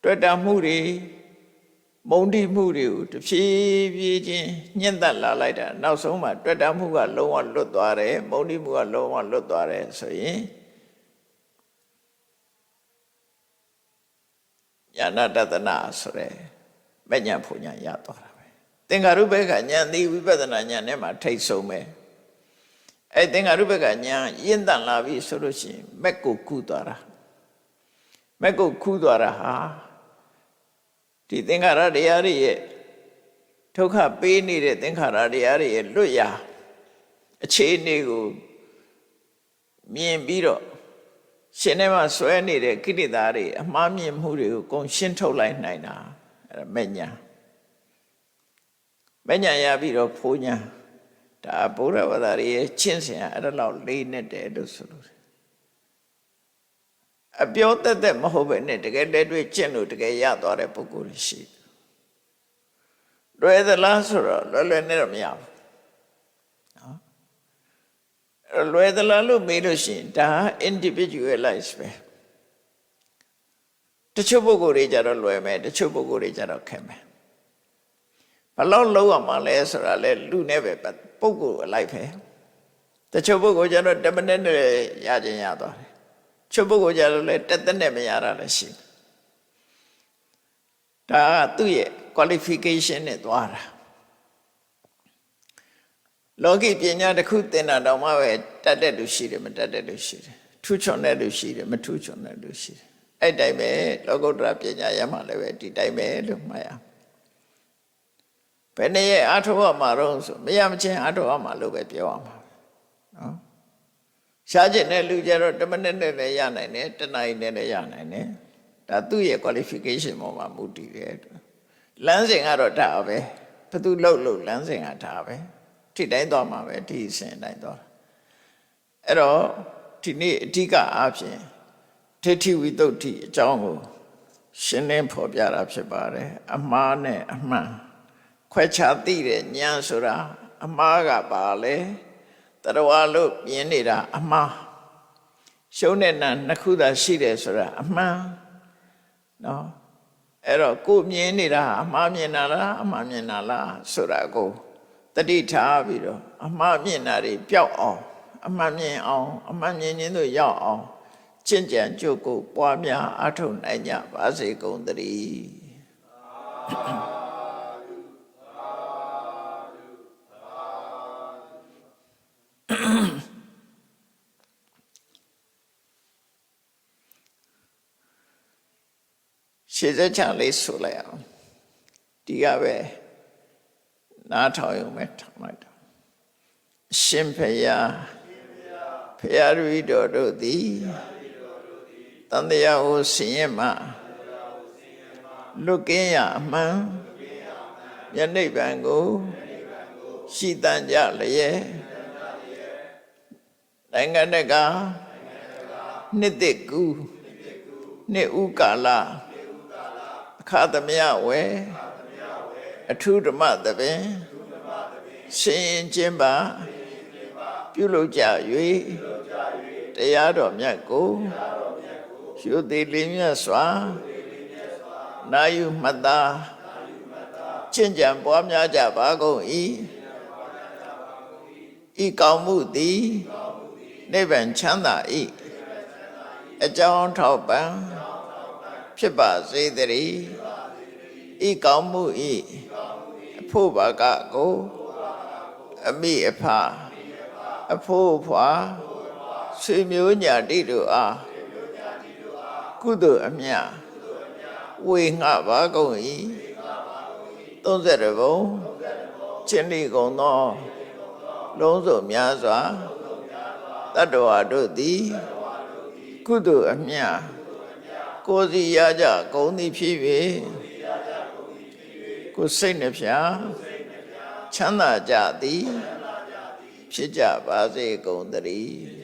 တွေ့တာမှုတွေမုံတိမှုတွေကိုတဖြည်းဖြည်းချင်းညှင့်သက်လာလိုက်တာနောက်ဆုံးမှတွေ့တာမှုကလုံးဝလွတ်သွားတယ်မုံတိမှုကလုံးဝလွတ်သွားတယ်ဆိုရင်ညာဏတတနာဆိုရဲမဉ္ဇဉ်ဖုန်ညာရသွားတာပဲသင်္ခါရုပ္ပခဉာဏ်သည်ဝိပဿနာဉာဏ်နဲ့မှထိတ်ဆုံးပဲအဲ့သင်္ခါရုပ္ပခဉာဏ်ရင့်တန်လာပြီဆိုလို့ရှိရင်မက်ကိုကူးသွားတာမက်ကိုကူးသွားတာဟာဒီသင်္ခါရတရားတွေရဲ့ဒုက္ခပေးနေတဲ့သင်္ခါရတရားတွေရဲ့လွတ်ရာအခြေအနေကိုမြင်ပြီးတော့ရှင်ထဲမှာဆွဲနေတဲ့ကိလေသာတွေအမှားမြင်မှုတွေကိုကုန်ရှင်းထုတ်လိုက်နိုင်တာအဲ့ဒါမဉ္ဇဉ်ရပြီးတော့ဖိုးညာဒါဗုဒ္ဓဘာသာရဲ့ကျင့်စဉ်အဲ့ဒါလောက်လေးနဲ့တယ်လို့ဆိုလို့အပြောတတ်မဟုတ်ပဲနဲ့တကယ်လက်တွေ့ကျင့်လို့တကယ်ရသွားတဲ့ပုဂ္ဂိုလ်ရှိ လွယ်သလားဆိုတော့လွယ်နဲ့တော့မရဘူးနော်လွယ်သလားလို့မေးလို့ရှိရင်ဒါ individualize ပဲတချို့ပုဂ္ဂိုလ်တွေကြတော့လွယ်မယ်တချို့ပုဂ္ဂိုလ်တွေကြတော့ခက်မယ်ဘယ်လောက်လုံးရမှာလဲဆိုတာလဲလူနဲ့ပဲပုဂ္ဂိုလ်အလိုက်ပဲတချို့ပုဂ္ဂိုလ်ကြတော့10မိနစ်နဲ့ရခြင်းရသွားတယ်ချို့ပုဂ္ဂိုလ်ကြတော့လဲ10သက်နဲ့မရတာလည်းရှိဒါကသူ့ရဲ့ qualification နဲ့သွားတာလောကီပညာတစ်ခုသင်တာတောင်မှပဲတတ်တဲ့လူရှိတယ်မတတ်တဲ့လူရှိတယ်ထူးချွန်တဲ့လူရှိတယ်မထူးချွန်တဲ့လူရှိတယ်အဲ့တိုင်းပဲလောကုတ္တရာပညာရမှလည်းပဲဒီတိုင်းပဲလို့မှတ်ရဘယ်နည်းအားထုတ်ရမှာတော့ဆိုမရမချင်းအားထုတ်ရမှာလို့ပဲပြောရမှာနော်ရှားကျင်တဲ့လူကြတော့10မိနစ်နဲ့လည်းရနိုင်တယ်10နာရီနဲ့လည်းရနိုင်တယ်ဒါသူ့ရဲ့ qualification ပေါ်မှာမူတည်တယ်လမ်းစဉ်ကတော့ဒါပဲဘသူလှုပ်လမ်းစဉ်ကဒါပဲထိတိုင်းသွားမှာပဲဒီအစဉ်တိုင်းသွားအဲ့တော့ဒီနေ့အဓိကအားဖြင့်ဒိဋ္ဌိဝိသုဒ္ဓိအကြောင်းကိုရှင်းလင်းဖော်ပြတာဖြစ်ပါတယ်အမှားနဲ့အမှန်ခွဲခြားသိတဲ့ဉာဏ်ဆိုတာအမှားကပါလေတရားလို့မြင်နေတာအမှားရှုံးတဲ့နာနှစ်ခုသာရှိတယ်ဆိုတာအမှန်နော်အဲ့တော့ကိုမြင်နေတာအမှားမြင်တာလားအမှားမြင်တာလားဆိုတာကိုတတိထားပြီးတော့အမှားမြင်တာတွေပျောက်အောင်အမှန်မြင်အောင်အမှန်မြင်ခြင်းတို့ရောက်အောင်ကျင့်ကြံကြိုးကိုပွားများအားထုတ်နိုင်ကြပါစေကုန်သတည်းရှေ့ဆက်ချလေးဆိုလိုက်အောင်ဒီကပဲနားထောင်ရုံပဲထောင်လိုက်တော့ရှင်ဖယားဖယားရီတော်တို့သည်တန်တရားကိုဆင်ရင်မှလွတ်ကင်းရအမှန်ယနေ့ဗံကိုရှိတန်ကြလျက်နိုင်ငံတကာနှစ်သက်ကူနှစ်ဥကာလအခါသမယဝဲအထုဓမ္မသဘင်ရှင်ရင်ချင်းပါပြုလုပ်ကြ၍တရားတော်မြတ်ကိုရှုသိလင်းမြတ်စွာနာယူမှတ်သားကျင့်ကြံပွားများကြပါကုန်၏ဤကောင်းမှုသည်နိဗ္ဗာန်ချမ်းသာ၏အကြောင်းထောက်ပံ့ဖြစ်ပါစေတည်းဤကောင်းမှု၏အဖို့ဘာကကိုအမိအဖအဖို့ဖွာဆွေမျိုးညာတိတို့အားကုသိုလ်အမြတ်ဝေငှပါကုန်၏30ဘုံကျင့်လိကုန်သောလုံးစုံများစွာတတ္တဝါတို့သည်ကုသိုလ်အမြတ်ကိုယ်စီရကြကုန်သည်ဖြစ်၍ကိုယ်စိတ်နှဖျားချမ်းသာကြသည်ဖြစ်ကြပါစေကုန်သတည်း